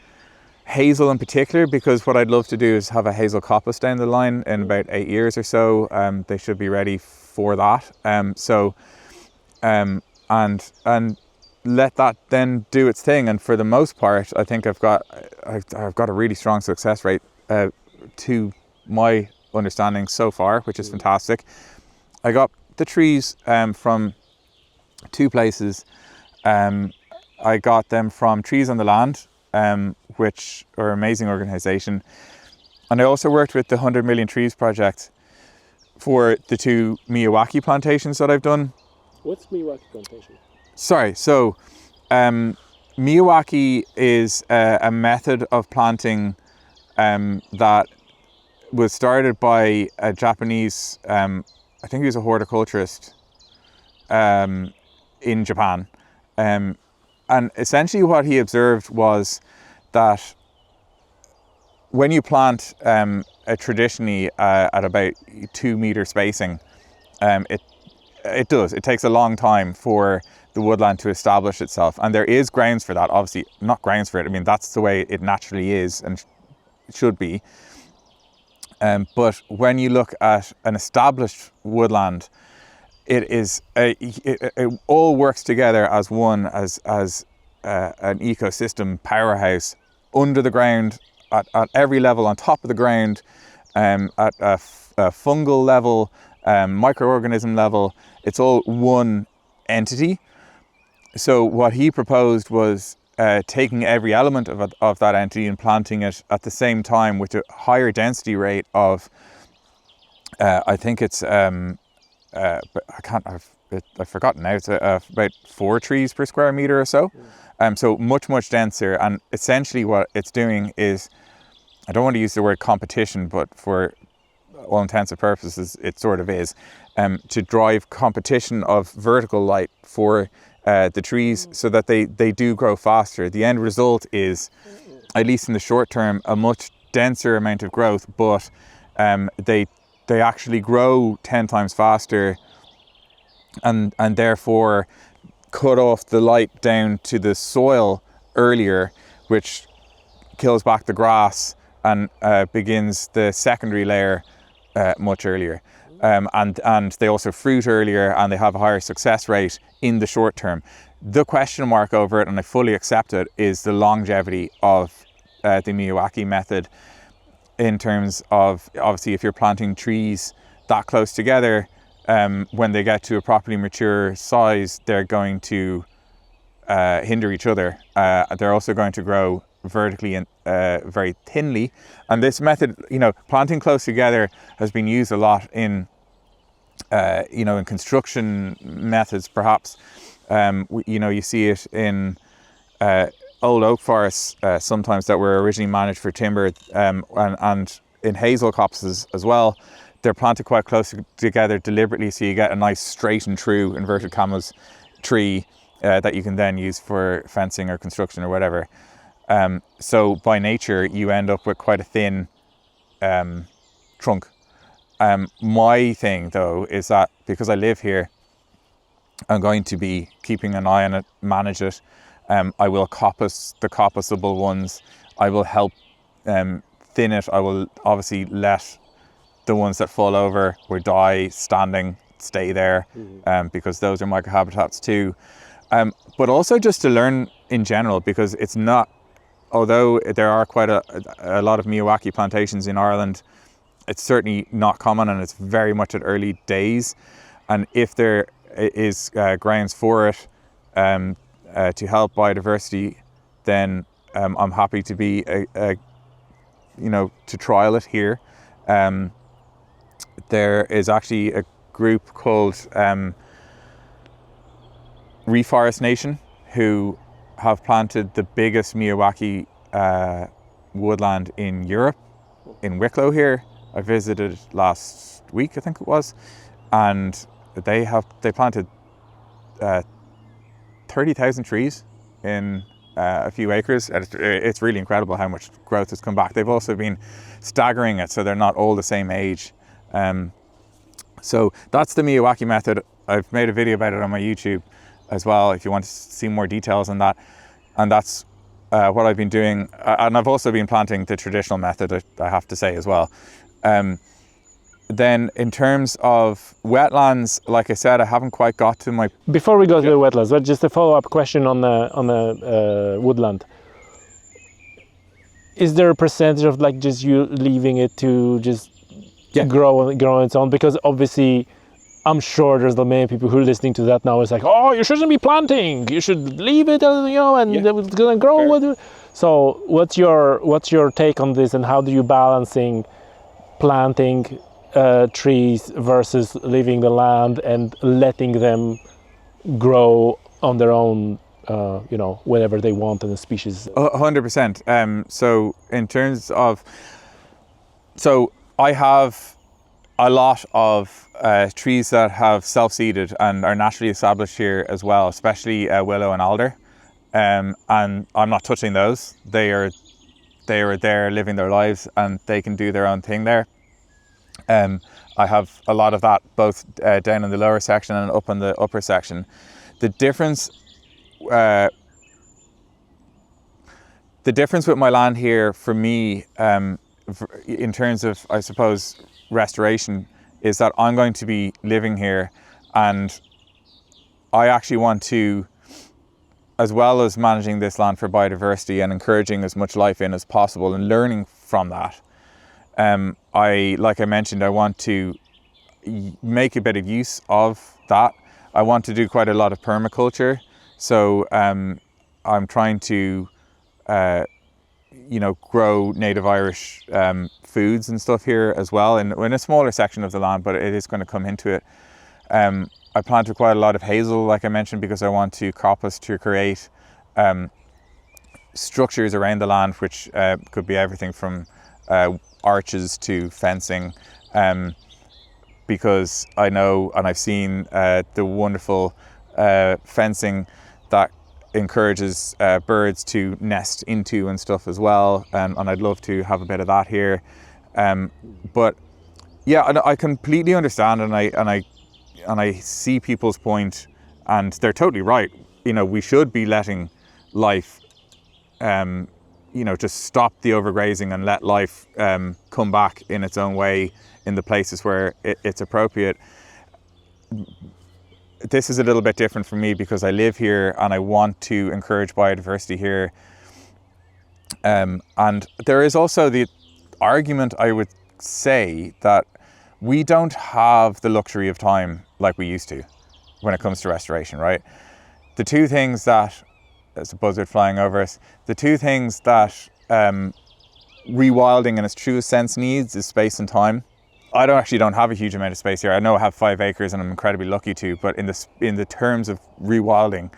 hazel in particular, because what I'd love to do is have a hazel coppice down the line in about 8 years or so. They should be ready for that. And let that then do its thing. And for the most part, I think I've got a really strong success rate to my understanding so far, which is fantastic. I got the trees from two places. I got them from Trees on the Land, which are an amazing organisation. And I also worked with the 100 Million Trees Project for the 2 Miyawaki plantations that I've done. What's Miyawaki plantation? Sorry, so Miyawaki is a method of planting that was started by a Japanese, I think he was a horticulturist in Japan. And essentially what he observed was that when you plant traditionally at about 2 meter spacing, it takes a long time for the woodland to establish itself, and there is grounds for that. Obviously, not grounds for it. I mean, that's the way it naturally is and should be. But when you look at an established woodland, it all works together as one, as an ecosystem powerhouse under the ground, at every level, on top of the ground, at a fungal level, microorganism level. It's all one entity. So what he proposed was taking every element of that entity and planting it at the same time with a higher density rate of, I think it's, I've forgotten now, it's about 4 trees per square meter or so. So much denser, and essentially what it's doing is, I don't want to use the word competition, but for all intents and purposes it sort of is, to drive competition of vertical light for the trees so that they do grow faster. The end result is, at least in the short term, a much denser amount of growth, but they actually grow 10 times faster, and therefore cut off the light down to the soil earlier, which kills back the grass and begins the secondary layer much earlier. And they also fruit earlier, and they have a higher success rate in the short term. The question mark over it, and I fully accept it, is the longevity of the Miyawaki method, in terms of, obviously, if you're planting trees that close together, when they get to a properly mature size, they're going to hinder each other. They're also going to grow vertically and very thinly. And this method, planting close together, has been used a lot in, in construction methods, perhaps. You see it in old oak forests sometimes that were originally managed for timber, and in hazel copses as well. They're planted quite close together deliberately, so you get a nice straight and true, inverted commas, tree that you can then use for fencing or construction or whatever. So by nature, you end up with quite a thin trunk. My thing, though, is that because I live here, I'm going to be keeping an eye on it, manage it. I will coppice the coppiceable ones. I will help thin it. I will obviously let the ones that fall over or die standing stay there, because those are microhabitats too. But also just to learn in general, because it's not, although there are quite a lot of Miyawaki plantations in Ireland, it's certainly not common, and it's very much at early days. And if there is grounds for it to help biodiversity, then I'm happy to be to trial it here. There is actually a group called Reforest Nation, who have planted the biggest Miyawaki woodland in Europe, in Wicklow here. I visited last week, I think it was, and they planted 30,000 trees in a few acres. It's really incredible how much growth has come back. They've also been staggering it, so they're not all the same age. So that's the Miyawaki method. I've made a video about it on my YouTube as well, if you want to see more details on that. And that's what I've been doing. And I've also been planting the traditional method, I have to say, as well. Then in terms of wetlands, like I said, I haven't quite got to my... Before we go to the wetlands, but just a follow-up question on the woodland. Is there a percentage of just you leaving it to just grow on its own? Because obviously, I'm sure there's many people who are listening to that now. It's like, oh, you shouldn't be planting. You should leave it, and it's gonna grow. With So, what's your take on this, and how do you balancing planting trees versus leaving the land and letting them grow on their own, whenever they want in the species? 100%. So in terms of, I have a lot of trees that have self-seeded and are naturally established here as well, especially willow and alder. And I'm not touching those. They are there living their lives, and they can do their own thing there. I have a lot of that both down in the lower section and up in the upper section. The difference with my land here for me, in terms of, I suppose, restoration, is that I'm going to be living here, and I actually want to, as well as managing this land for biodiversity and encouraging as much life in as possible and learning from that, like I mentioned, I want to make a bit of use of that. I want to do quite a lot of permaculture. So I'm trying to, grow native Irish foods and stuff here as well, in a smaller section of the land, but it is going to come into it. I planted quite a lot of hazel, like I mentioned, because I want to coppice to create structures around the land, which could be everything from arches to fencing, because I know and I've seen the wonderful fencing that encourages birds to nest into and stuff as well, and I'd love to have a bit of that here. But yeah, I completely understand, and I see people's point, and they're totally right. We should be letting life, just stop the overgrazing and let life come back in its own way in the places where it's appropriate. This is a little bit different for me because I live here and I want to encourage biodiversity here. And there is also the argument, I would say, that we don't have the luxury of time like we used to when it comes to restoration, right? The two things that, as a buzzard flying over us, the two things that rewilding in its truest sense needs is space and time. I don't have a huge amount of space here. I know I have 5 acres and I'm incredibly lucky to, but in the terms of rewilding,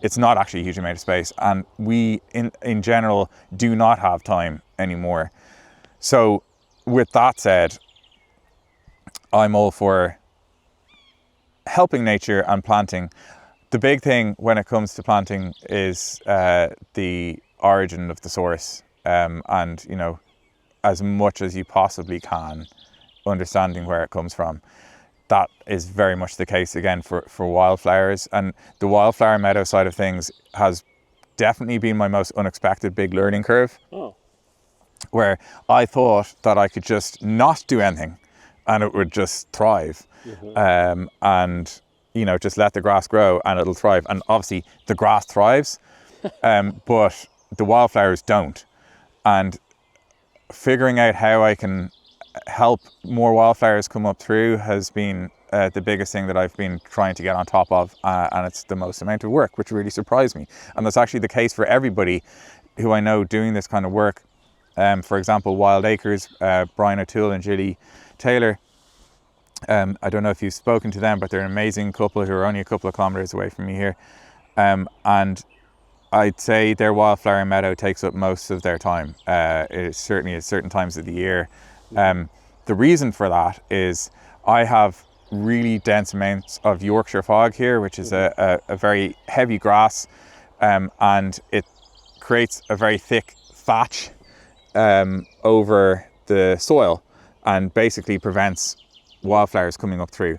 it's not actually a huge amount of space, and we in general do not have time anymore. So with that said, I'm all for helping nature and planting. The big thing when it comes to planting is the origin of the source, and as much as you possibly can, understanding where it comes from. That is very much the case again for wildflowers, and the wildflower meadow side of things has definitely been my most unexpected big learning curve. Where I thought that I could just not do anything and it would just thrive, and just let the grass grow and it'll thrive. And obviously the grass thrives, but the wildflowers don't. And figuring out how I can help more wildflowers come up through has been the biggest thing that I've been trying to get on top of, and it's the most amount of work, which really surprised me. And that's actually the case for everybody who I know doing this kind of work. For example, Wild Acres, Brian O'Toole and Gilly Taylor. I don't know if you've spoken to them, but they're an amazing couple who are only a couple of kilometers away from me here. And I'd say their wildflower meadow takes up most of their time. It certainly at certain times of the year. The reason for that is I have really dense amounts of Yorkshire fog here, which is a very heavy grass, and it creates a very thick thatch over the soil and basically prevents wildflowers coming up through.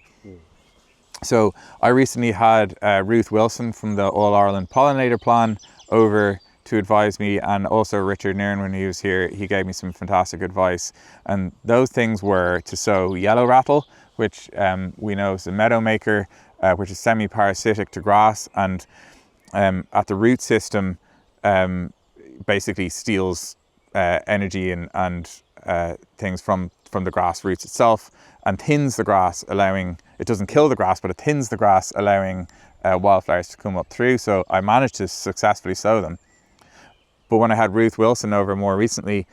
So I recently had Ruth Wilson from the All Ireland Pollinator Plan over to advise me, and also Richard Nairn when he was here. He gave me some fantastic advice, and those things were to sow yellow rattle, which we know is a meadow maker, which is semi-parasitic to grass, and at the root system basically steals energy and things from from the grass roots itself and thins the grass, allowing, it doesn't kill the grass, but it thins the grass, allowing wildflowers to come up through. So I managed to successfully sow them. But when I had Ruth Wilson over more recently,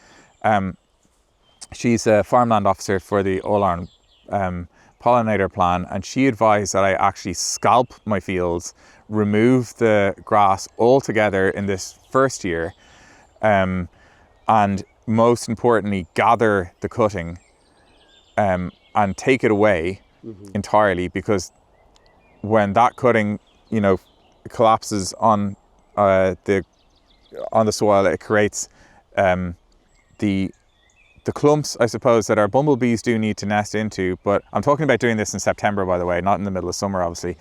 she's a farmland officer for the All Ireland pollinator plan, and she advised that I actually scalp my fields, remove the grass altogether in this first year, and most importantly, gather the cutting and take it away entirely, because when that cutting, you know, collapses on the soil, it creates the clumps, I suppose, that our bumblebees do need to nest into. But I'm talking about doing this in September, by the way, not in the middle of summer, obviously.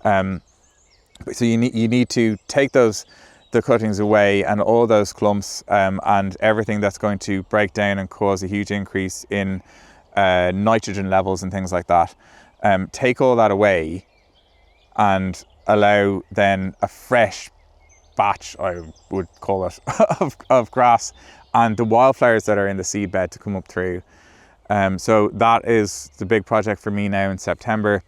So you need to take the cuttings away, and all those clumps and everything that's going to break down and cause a huge increase in nitrogen levels and things like that. Take all that away and allow then a fresh batch, I would call it, of grass and the wildflowers that are in the seed bed to come up through. So that is the big project for me now in September.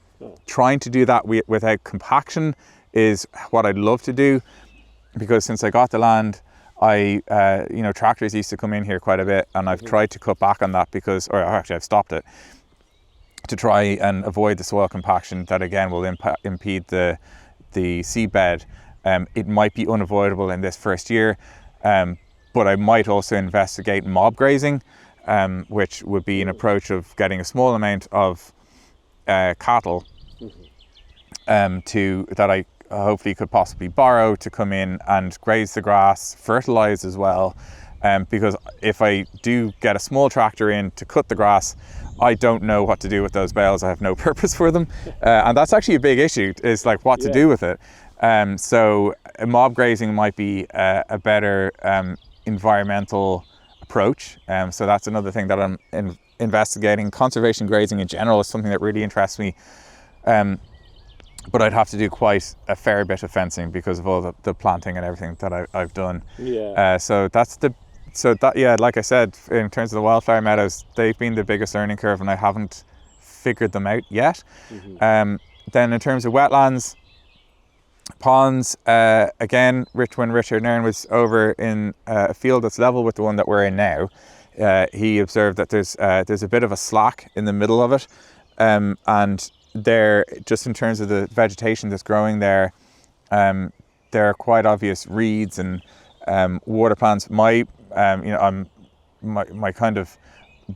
Trying to do that without compaction is what I'd love to do, because since I got the land, tractors used to come in here quite a bit, and I've tried to cut back on that I've stopped it to try and avoid the soil compaction that again will impede the seed bed. It might be unavoidable in this first year, but I might also investigate mob grazing, which would be an approach of getting a small amount of cattle that I hopefully could possibly borrow to come in and graze the grass, fertilize as well. Because if I do get a small tractor in to cut the grass, I don't know what to do with those bales. I have no purpose for them. And that's actually a big issue, is like what to do with it. So mob grazing might be a better environmental approach. So that's another thing that I'm investigating. Conservation grazing in general is something that really interests me. But I'd have to do quite a fair bit of fencing because of all the planting and everything that I've done. Like I said, in terms of the wildflower meadows, they've been the biggest learning curve, and I haven't figured them out yet. Then in terms of wetlands, ponds, again, when Richard Nairn was over in a field that's level with the one that we're in now, he observed that there's a bit of a slack in the middle of it, and there, just in terms of the vegetation that's growing there, there are quite obvious reeds and water plants. My kind of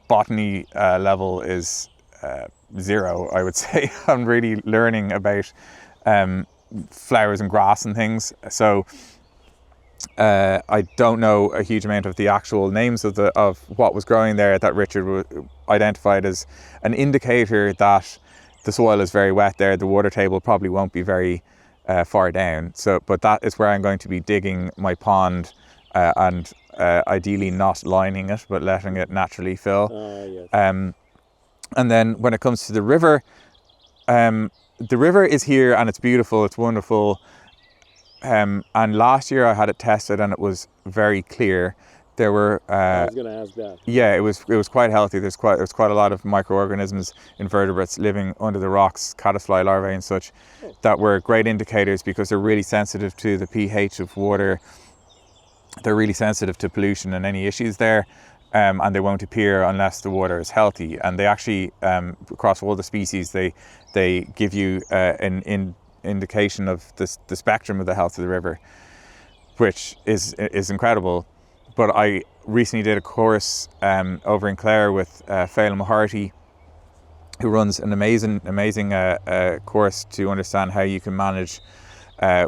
botany level is 0, I would say. I'm really learning about flowers and grass and things, so I don't know a huge amount of the actual names of what was growing there that Richard identified as an indicator that the soil is very wet there. The water table probably won't be very far down. But that is where I'm going to be digging my pond, and ideally not lining it, but letting it naturally fill. And then when it comes to the river is here and it's beautiful, it's wonderful. And last year I had it tested and it was very clear. There were I was going to ask that. Yeah, it was quite healthy. There's quite a lot of microorganisms, invertebrates living under the rocks, caddisfly larvae and such, that were great indicators because they're really sensitive to the pH of water. They're really sensitive to pollution and any issues there, and they won't appear unless the water is healthy. And they actually, across all the species, they give you an indication of the spectrum of the health of the river, which is incredible. But I recently did a course over in Clare with Phelan Maharty, who runs an amazing course to understand how you can manage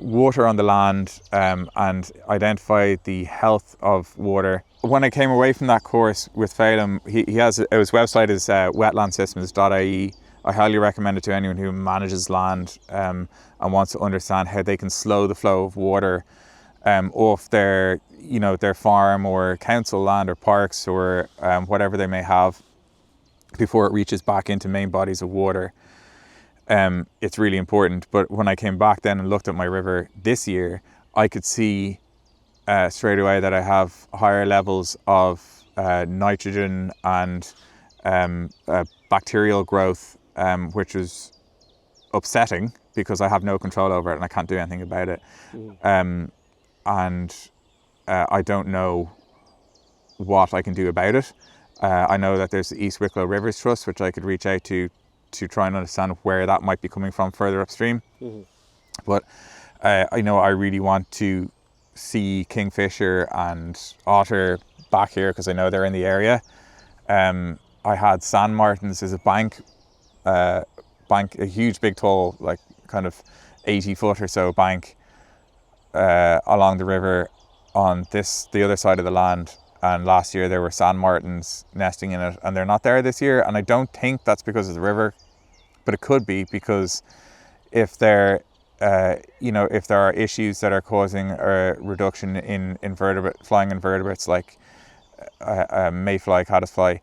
water on the land and identify the health of water. When I came away from that course with Phelan, his website is wetlandsystems.ie. I highly recommend it to anyone who manages land and wants to understand how they can slow the flow of water off their farm or council land or parks or whatever they may have before it reaches back into main bodies of water. It's really important. But when I came back then and looked at my river this year, I could see straight away that I have higher levels of nitrogen and bacterial growth, which was upsetting because I have no control over it and I can't do anything about it. And I don't know what I can do about it. I know that there's the East Wicklow Rivers Trust, which I could reach out to try and understand where that might be coming from further upstream. But I know I really want to see kingfisher and otter back here because I know they're in the area. I had sand martins. There's a bank, a huge, big, tall, like kind of 80-foot or so bank along the river on the other side of the land. And last year there were sand martins nesting in it, and they're not there this year. And I don't think that's because of the river, but it could be because if there are issues that are causing a reduction in flying invertebrates like mayfly, caddisfly,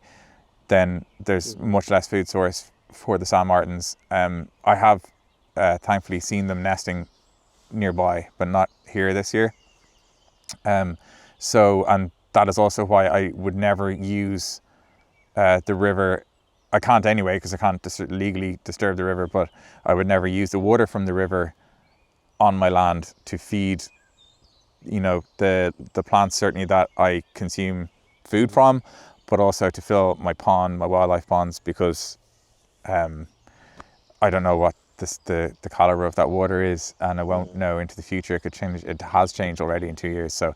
then there's much less food source for the sand martins. I have thankfully seen them nesting nearby, but not here this year. And that is also why I would never use the river. I can't anyway because I can't legally disturb the river, but I would never use the water from the river on my land to feed, the plants certainly that I consume food from, but also to fill my wildlife ponds, because I don't know what the caliber of that water is, and I won't know into the future. It could change. It has changed already in 2 years. So,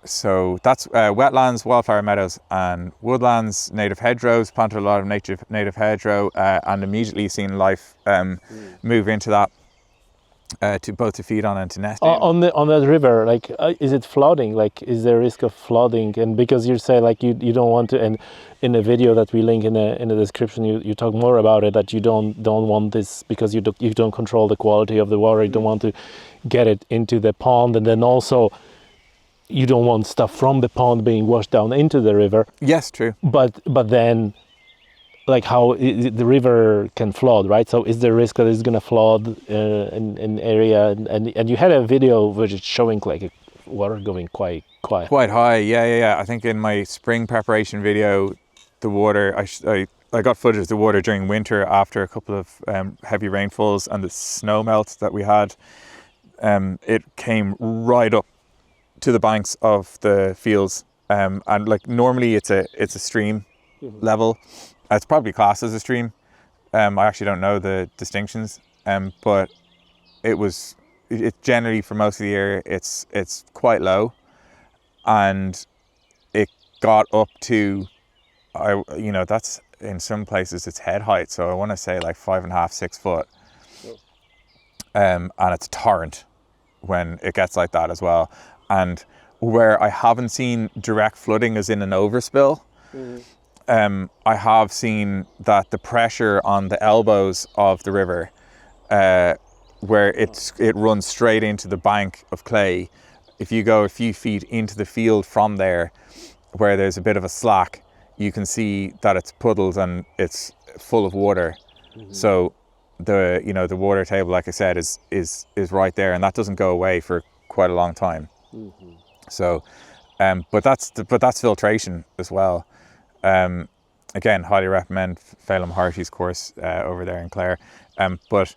so that's wetlands, wildflower meadows, and woodlands. Native hedgerows, planted a lot of native hedgerow, and immediately seen life move into that. To feed on and to nest on that river, like is it flooding? Like, is there a risk of flooding? And because you say like you don't want to, and in the video that we link in the description, you talk more about it, that you don't want this because you don't control the quality of the water. You don't want to get it into the pond, and then also you don't want stuff from the pond being washed down into the river. Yes, true. But then, like how the river can flood, right? So is there risk that it's going to flood in area? And you had a video which is showing like water going quite high. Yeah. I think in my spring preparation video, the water, I got footage of the water during winter after a couple of heavy rainfalls and the snow melt that we had. It came right up to the banks of the fields, and like normally it's a stream level. It's probably classed as a stream. I actually don't know the distinctions, but it generally for most of the year it's quite low, and it got up to that's in some places it's head height, so I want to say like 5.5, 6 foot, and it's a torrent when it gets like that as well. And where I haven't seen direct flooding as in an overspill, I have seen that the pressure on the elbows of the river, where it runs straight into the bank of clay. If you go a few feet into the field from there, where there's a bit of a slack, you can see that it's puddled and it's full of water. So the water table, like I said, is right there, and that doesn't go away for quite a long time. So, but that's filtration as well. Again, highly recommend Phelim Harty's course over there in Clare. But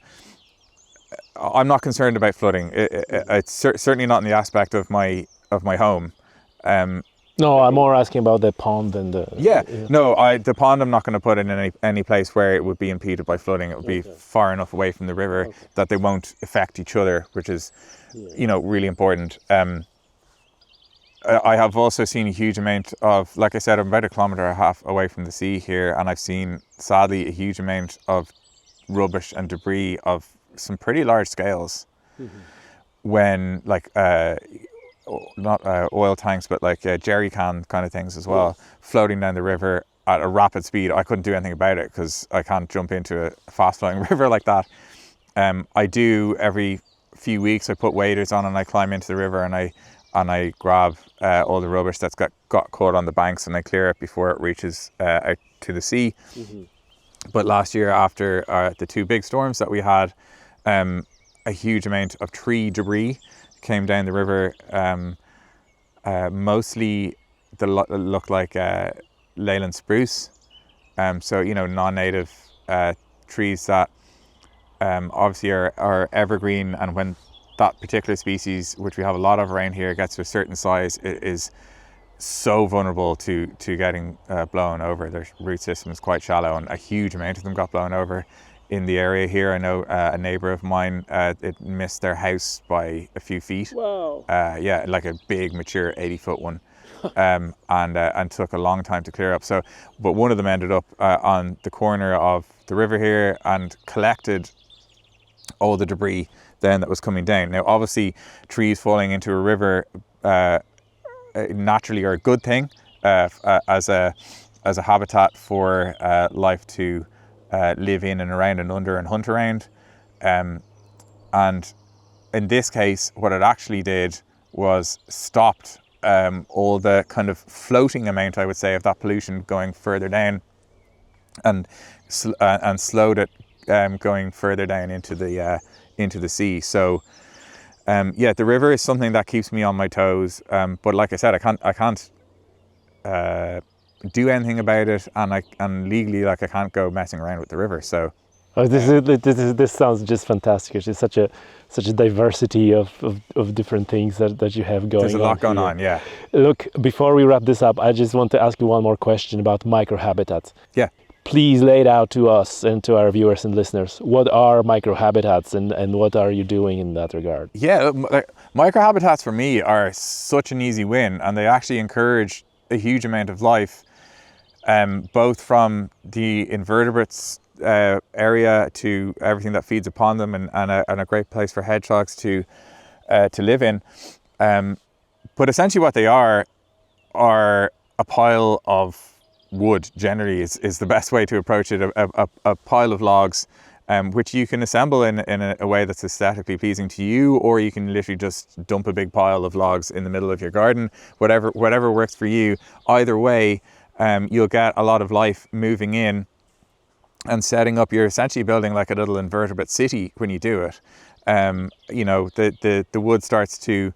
I'm not concerned about flooding. It's certainly not in the aspect of my home. No, I'm more asking about the pond and the... The pond I'm not going to put in any place where it would be impeded by flooding. It would be far enough away from the river that they won't affect each other, which is, really important. I have also seen a huge amount of, like I said, I'm about 1.5 kilometres away from the sea here, and I've seen, sadly, a huge amount of rubbish and debris of some pretty large scales. When, like, not oil tanks, but like jerry can kind of things as well, floating down the river at a rapid speed. I couldn't do anything about it because I can't jump into a fast-flowing river like that. I do every few weeks. I put waders on and I climb into the river and I grab all the rubbish that's got caught on the banks, and I clear it before it reaches out to the sea. But last year, after the 2 big storms that we had, a huge amount of tree debris came down the river. Mostly looked like Leyland spruce. So, you know, non-native trees that obviously are evergreen, and when that particular species, which we have a lot of around here, gets to a certain size, it is so vulnerable to getting blown over. Their root system is quite shallow, and a huge amount of them got blown over in the area here. I know a neighbour of mine, it missed their house by a few feet. Wow. Yeah, like a big mature 80-foot one. And took a long time to clear up. So, but one of them ended up on the corner of the river here and collected all the debris then that was coming down. Now, obviously, trees falling into a river naturally are a good thing as a habitat for life to live in and around and under and hunt around. And in this case, what it actually did was stopped all the kind of floating amount, I would say, of that pollution going further down, and slowed it going further down into the sea. So yeah, the river is something that keeps me on my toes. But like I said, I can't do anything about it, and legally, like, I can't go messing around with the river. So. Oh, this sounds just fantastic. It's such a diversity of different things that you have going on. There's a lot going here. on, yeah. Look, before we wrap this up, I just want to ask you one more question about microhabitats. Yeah. Please lay it out to us and to our viewers and listeners. What are microhabitats, and what are you doing in that regard? Yeah, microhabitats for me are such an easy win, and they actually encourage a huge amount of life, both from the invertebrates area to everything that feeds upon them, and a great place for hedgehogs to live in. But essentially what they are a pile of wood. Generally is the best way to approach it. A pile of logs, which you can assemble in a way that's aesthetically pleasing to you, or you can literally just dump a big pile of logs in the middle of your garden. Whatever works for you. Either way, you'll get a lot of life moving in and setting up. You're essentially building like a little invertebrate city when you do it. You know, the wood starts to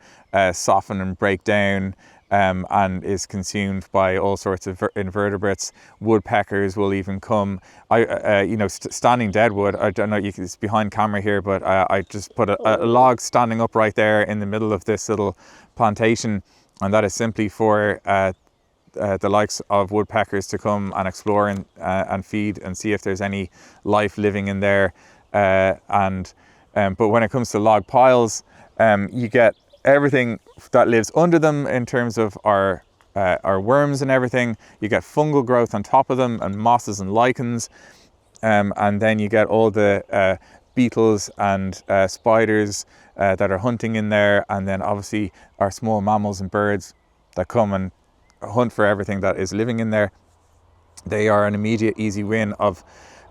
soften and break down, and is consumed by all sorts of invertebrates. Woodpeckers will even come. You know, standing dead wood. I don't know. It's behind camera here, but I just put a log standing up right there in the middle of this little plantation, and that is simply for the likes of woodpeckers to come and explore and feed and see if there's any life living in there. But when it comes to log piles, you get everything that lives under them in terms of our worms and everything. You get fungal growth on top of them, and mosses and lichens, and then you get all the beetles and spiders that are hunting in there, and then obviously our small mammals and birds that come and hunt for everything that is living in there. They are an immediate easy win of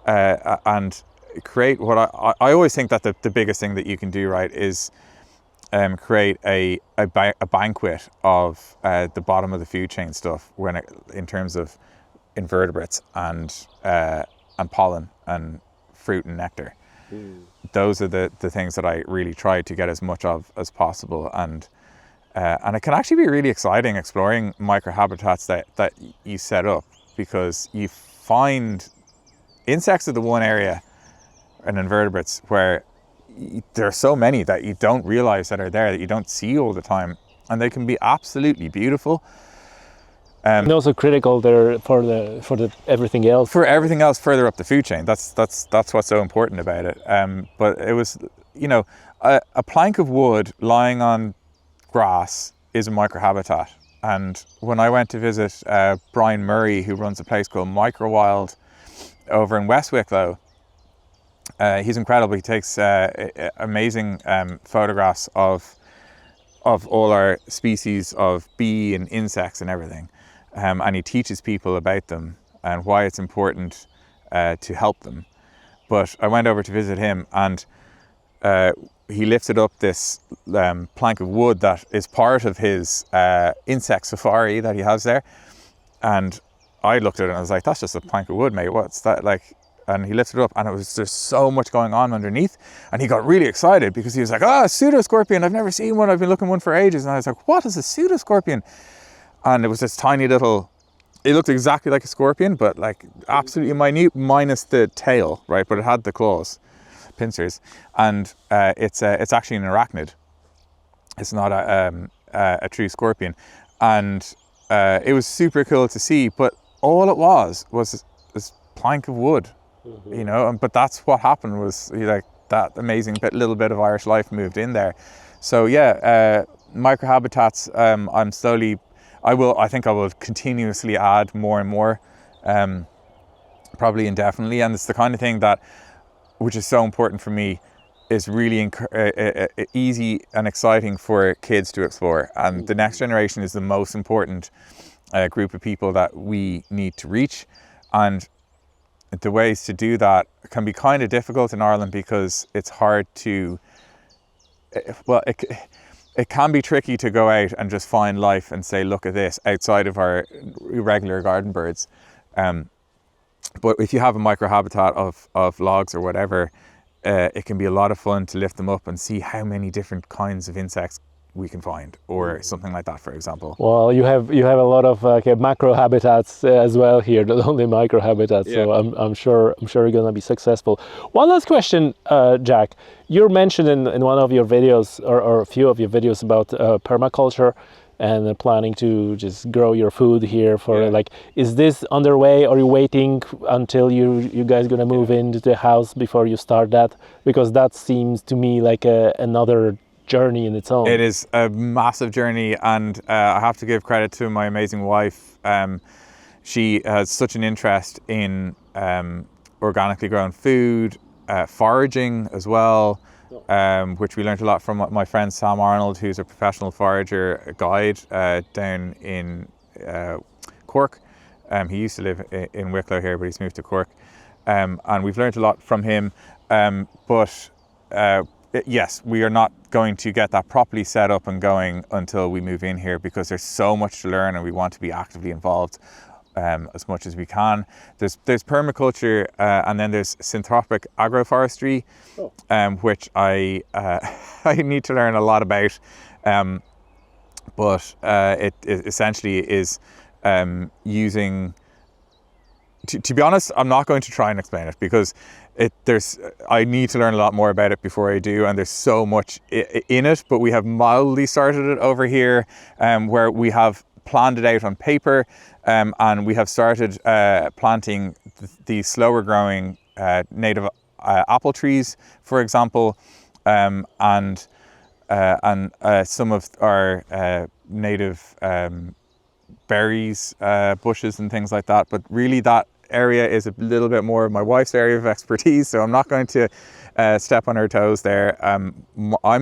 and create what I always think that the biggest thing that you can do right is create a banquet of the bottom of the food chain stuff in terms of invertebrates and pollen and fruit and nectar. Those are the things that I really try to get as much of as possible, and it can actually be really exciting exploring microhabitats that you set up, because you find insects are the one area, and invertebrates, where there are so many that you don't realize that are there, that you don't see all the time, and they can be absolutely beautiful. And also critical there for the everything else. For everything else further up the food chain. That's what's so important about it. But it was, you know, a plank of wood lying on grass is a microhabitat. And when I went to visit Brian Murray, who runs a place called Microwild over in West Wicklow, he's incredible. He takes amazing photographs of all our species of bee and insects and everything, and he teaches people about them and why it's important to help them. But I went over to visit him, and he lifted up this plank of wood that is part of his insect safari that he has there, and I looked at it and I was like, that's just a plank of wood, mate, what's that like? And he lifted it up, and there's so much going on underneath, and he got really excited because he was like, a pseudoscorpion, I've never seen one, I've been looking one for ages. And I was like, what is a pseudoscorpion? And it was this tiny little it looked exactly like a scorpion, but like absolutely minute, minus the tail, right? But it had the claws, pincers, and it's actually an arachnid. It's not a true scorpion, and it was super cool to see. But all it was this plank of wood, you know. But that's what happened was like that amazing little bit of Irish life moved in there. So yeah, microhabitats. I'm slowly. I think I will continuously add more and more, probably indefinitely. And it's the kind of thing that, which is so important for me, is really easy and exciting for kids to explore. And the next generation is the most important group of people that we need to reach. And the ways to do that can be kind of difficult in Ireland because it's hard to, well, it can be tricky to go out and just find life and say, look at this, outside of our regular garden birds. But if you have a microhabitat of logs or whatever, it can be a lot of fun to lift them up and see how many different kinds of insects we can find, or something like that, for example. Well, you have a lot of macro habitats as well here, not only micro habitats. Yeah. So I'm sure you're gonna be successful. One last question, Jack. You mentioned in one of your videos or a few of your videos about permaculture and planning to just grow your food here for like, is this underway, or are you waiting until you guys gonna move into the house before you start that? Because that seems to me like another journey in its own. It is a massive journey, and I have to give credit to my amazing wife. She has such an interest in organically grown food, foraging as well, which we learned a lot from my friend Sam Arnold, who's a professional forager guide down in Cork. He used to live in Wicklow here, but he's moved to Cork, and we've learned a lot from him. Yes, we are not going to get that properly set up and going until we move in here, because there's so much to learn and we want to be actively involved as much as we can. There's permaculture and then there's synthropic agroforestry, which I need to learn a lot about. But it essentially is using... To be honest, I'm not going to try and explain it, because I need to learn a lot more about it before I do, and there's so much in it. But we have mildly started it over here, where we have planned it out on paper, and we have started planting the slower growing native apple trees, for example, and some of our native berries, bushes and things like that. But really that area is a little bit more of my wife's area of expertise, so I'm not going to step on her toes there. I'm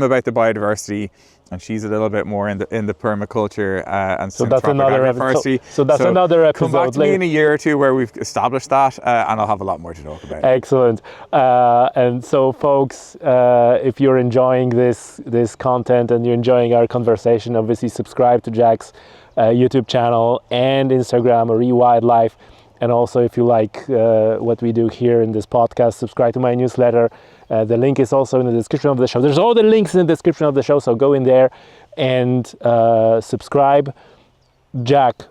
about the biodiversity, and she's a little bit more in the permaculture and so that's another episode. So that's another episode. Come back to me in a year or two where we've established that, and I'll have a lot more to talk about. Excellent. And so, folks, if you're enjoying this content and you're enjoying our conversation, obviously subscribe to Jack's YouTube channel and Instagram, Rewildlife. And also, if you like what we do here in this podcast, subscribe to my newsletter. The link is also in the description of the show. There's all the links in the description of the show, so go in there and subscribe. Jack,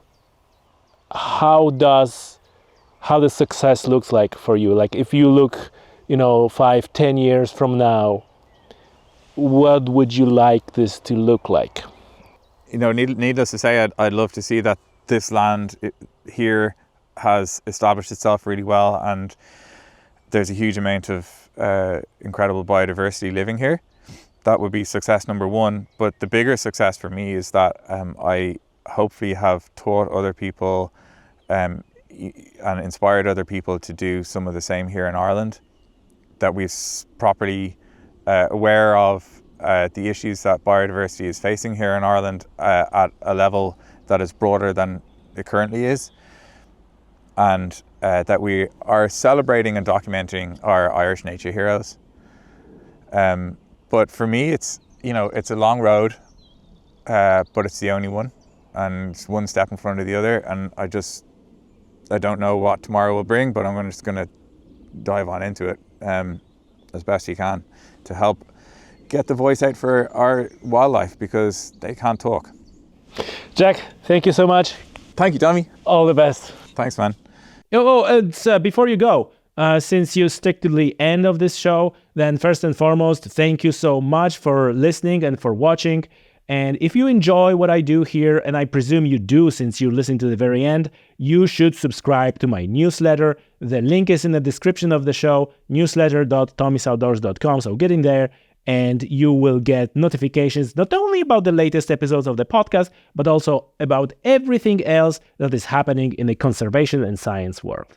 how the success looks like for you? Like, if you look, 5-10 years from now, what would you like this to look like? Needless to say, I'd love to see that this land here has established itself really well, and there's a huge amount of incredible biodiversity living here. That would be success number one. But the bigger success for me is that I hopefully have taught other people and inspired other people to do some of the same here in Ireland, that we're properly aware of the issues that biodiversity is facing here in Ireland at a level that is broader than it currently is, and that we are celebrating and documenting our Irish nature heroes. But for me, it's a long road, but it's the only one, and it's one step in front of the other. And I don't know what tomorrow will bring, but I'm just going to dive on into it as best you can to help get the voice out for our wildlife, because they can't talk. Jack, thank you so much. Thank you, Tommy. All the best. Thanks, man. And before you go, since you stick to the end of this show, then first and foremost, thank you so much for listening and for watching. And if you enjoy what I do here, and I presume you do since you listen to the very end, you should subscribe to my newsletter. The link is in the description of the show, newsletter.tommysoutdoors.com. So get in there and you will get notifications not only about the latest episodes of the podcast, but also about everything else that is happening in the conservation and science world.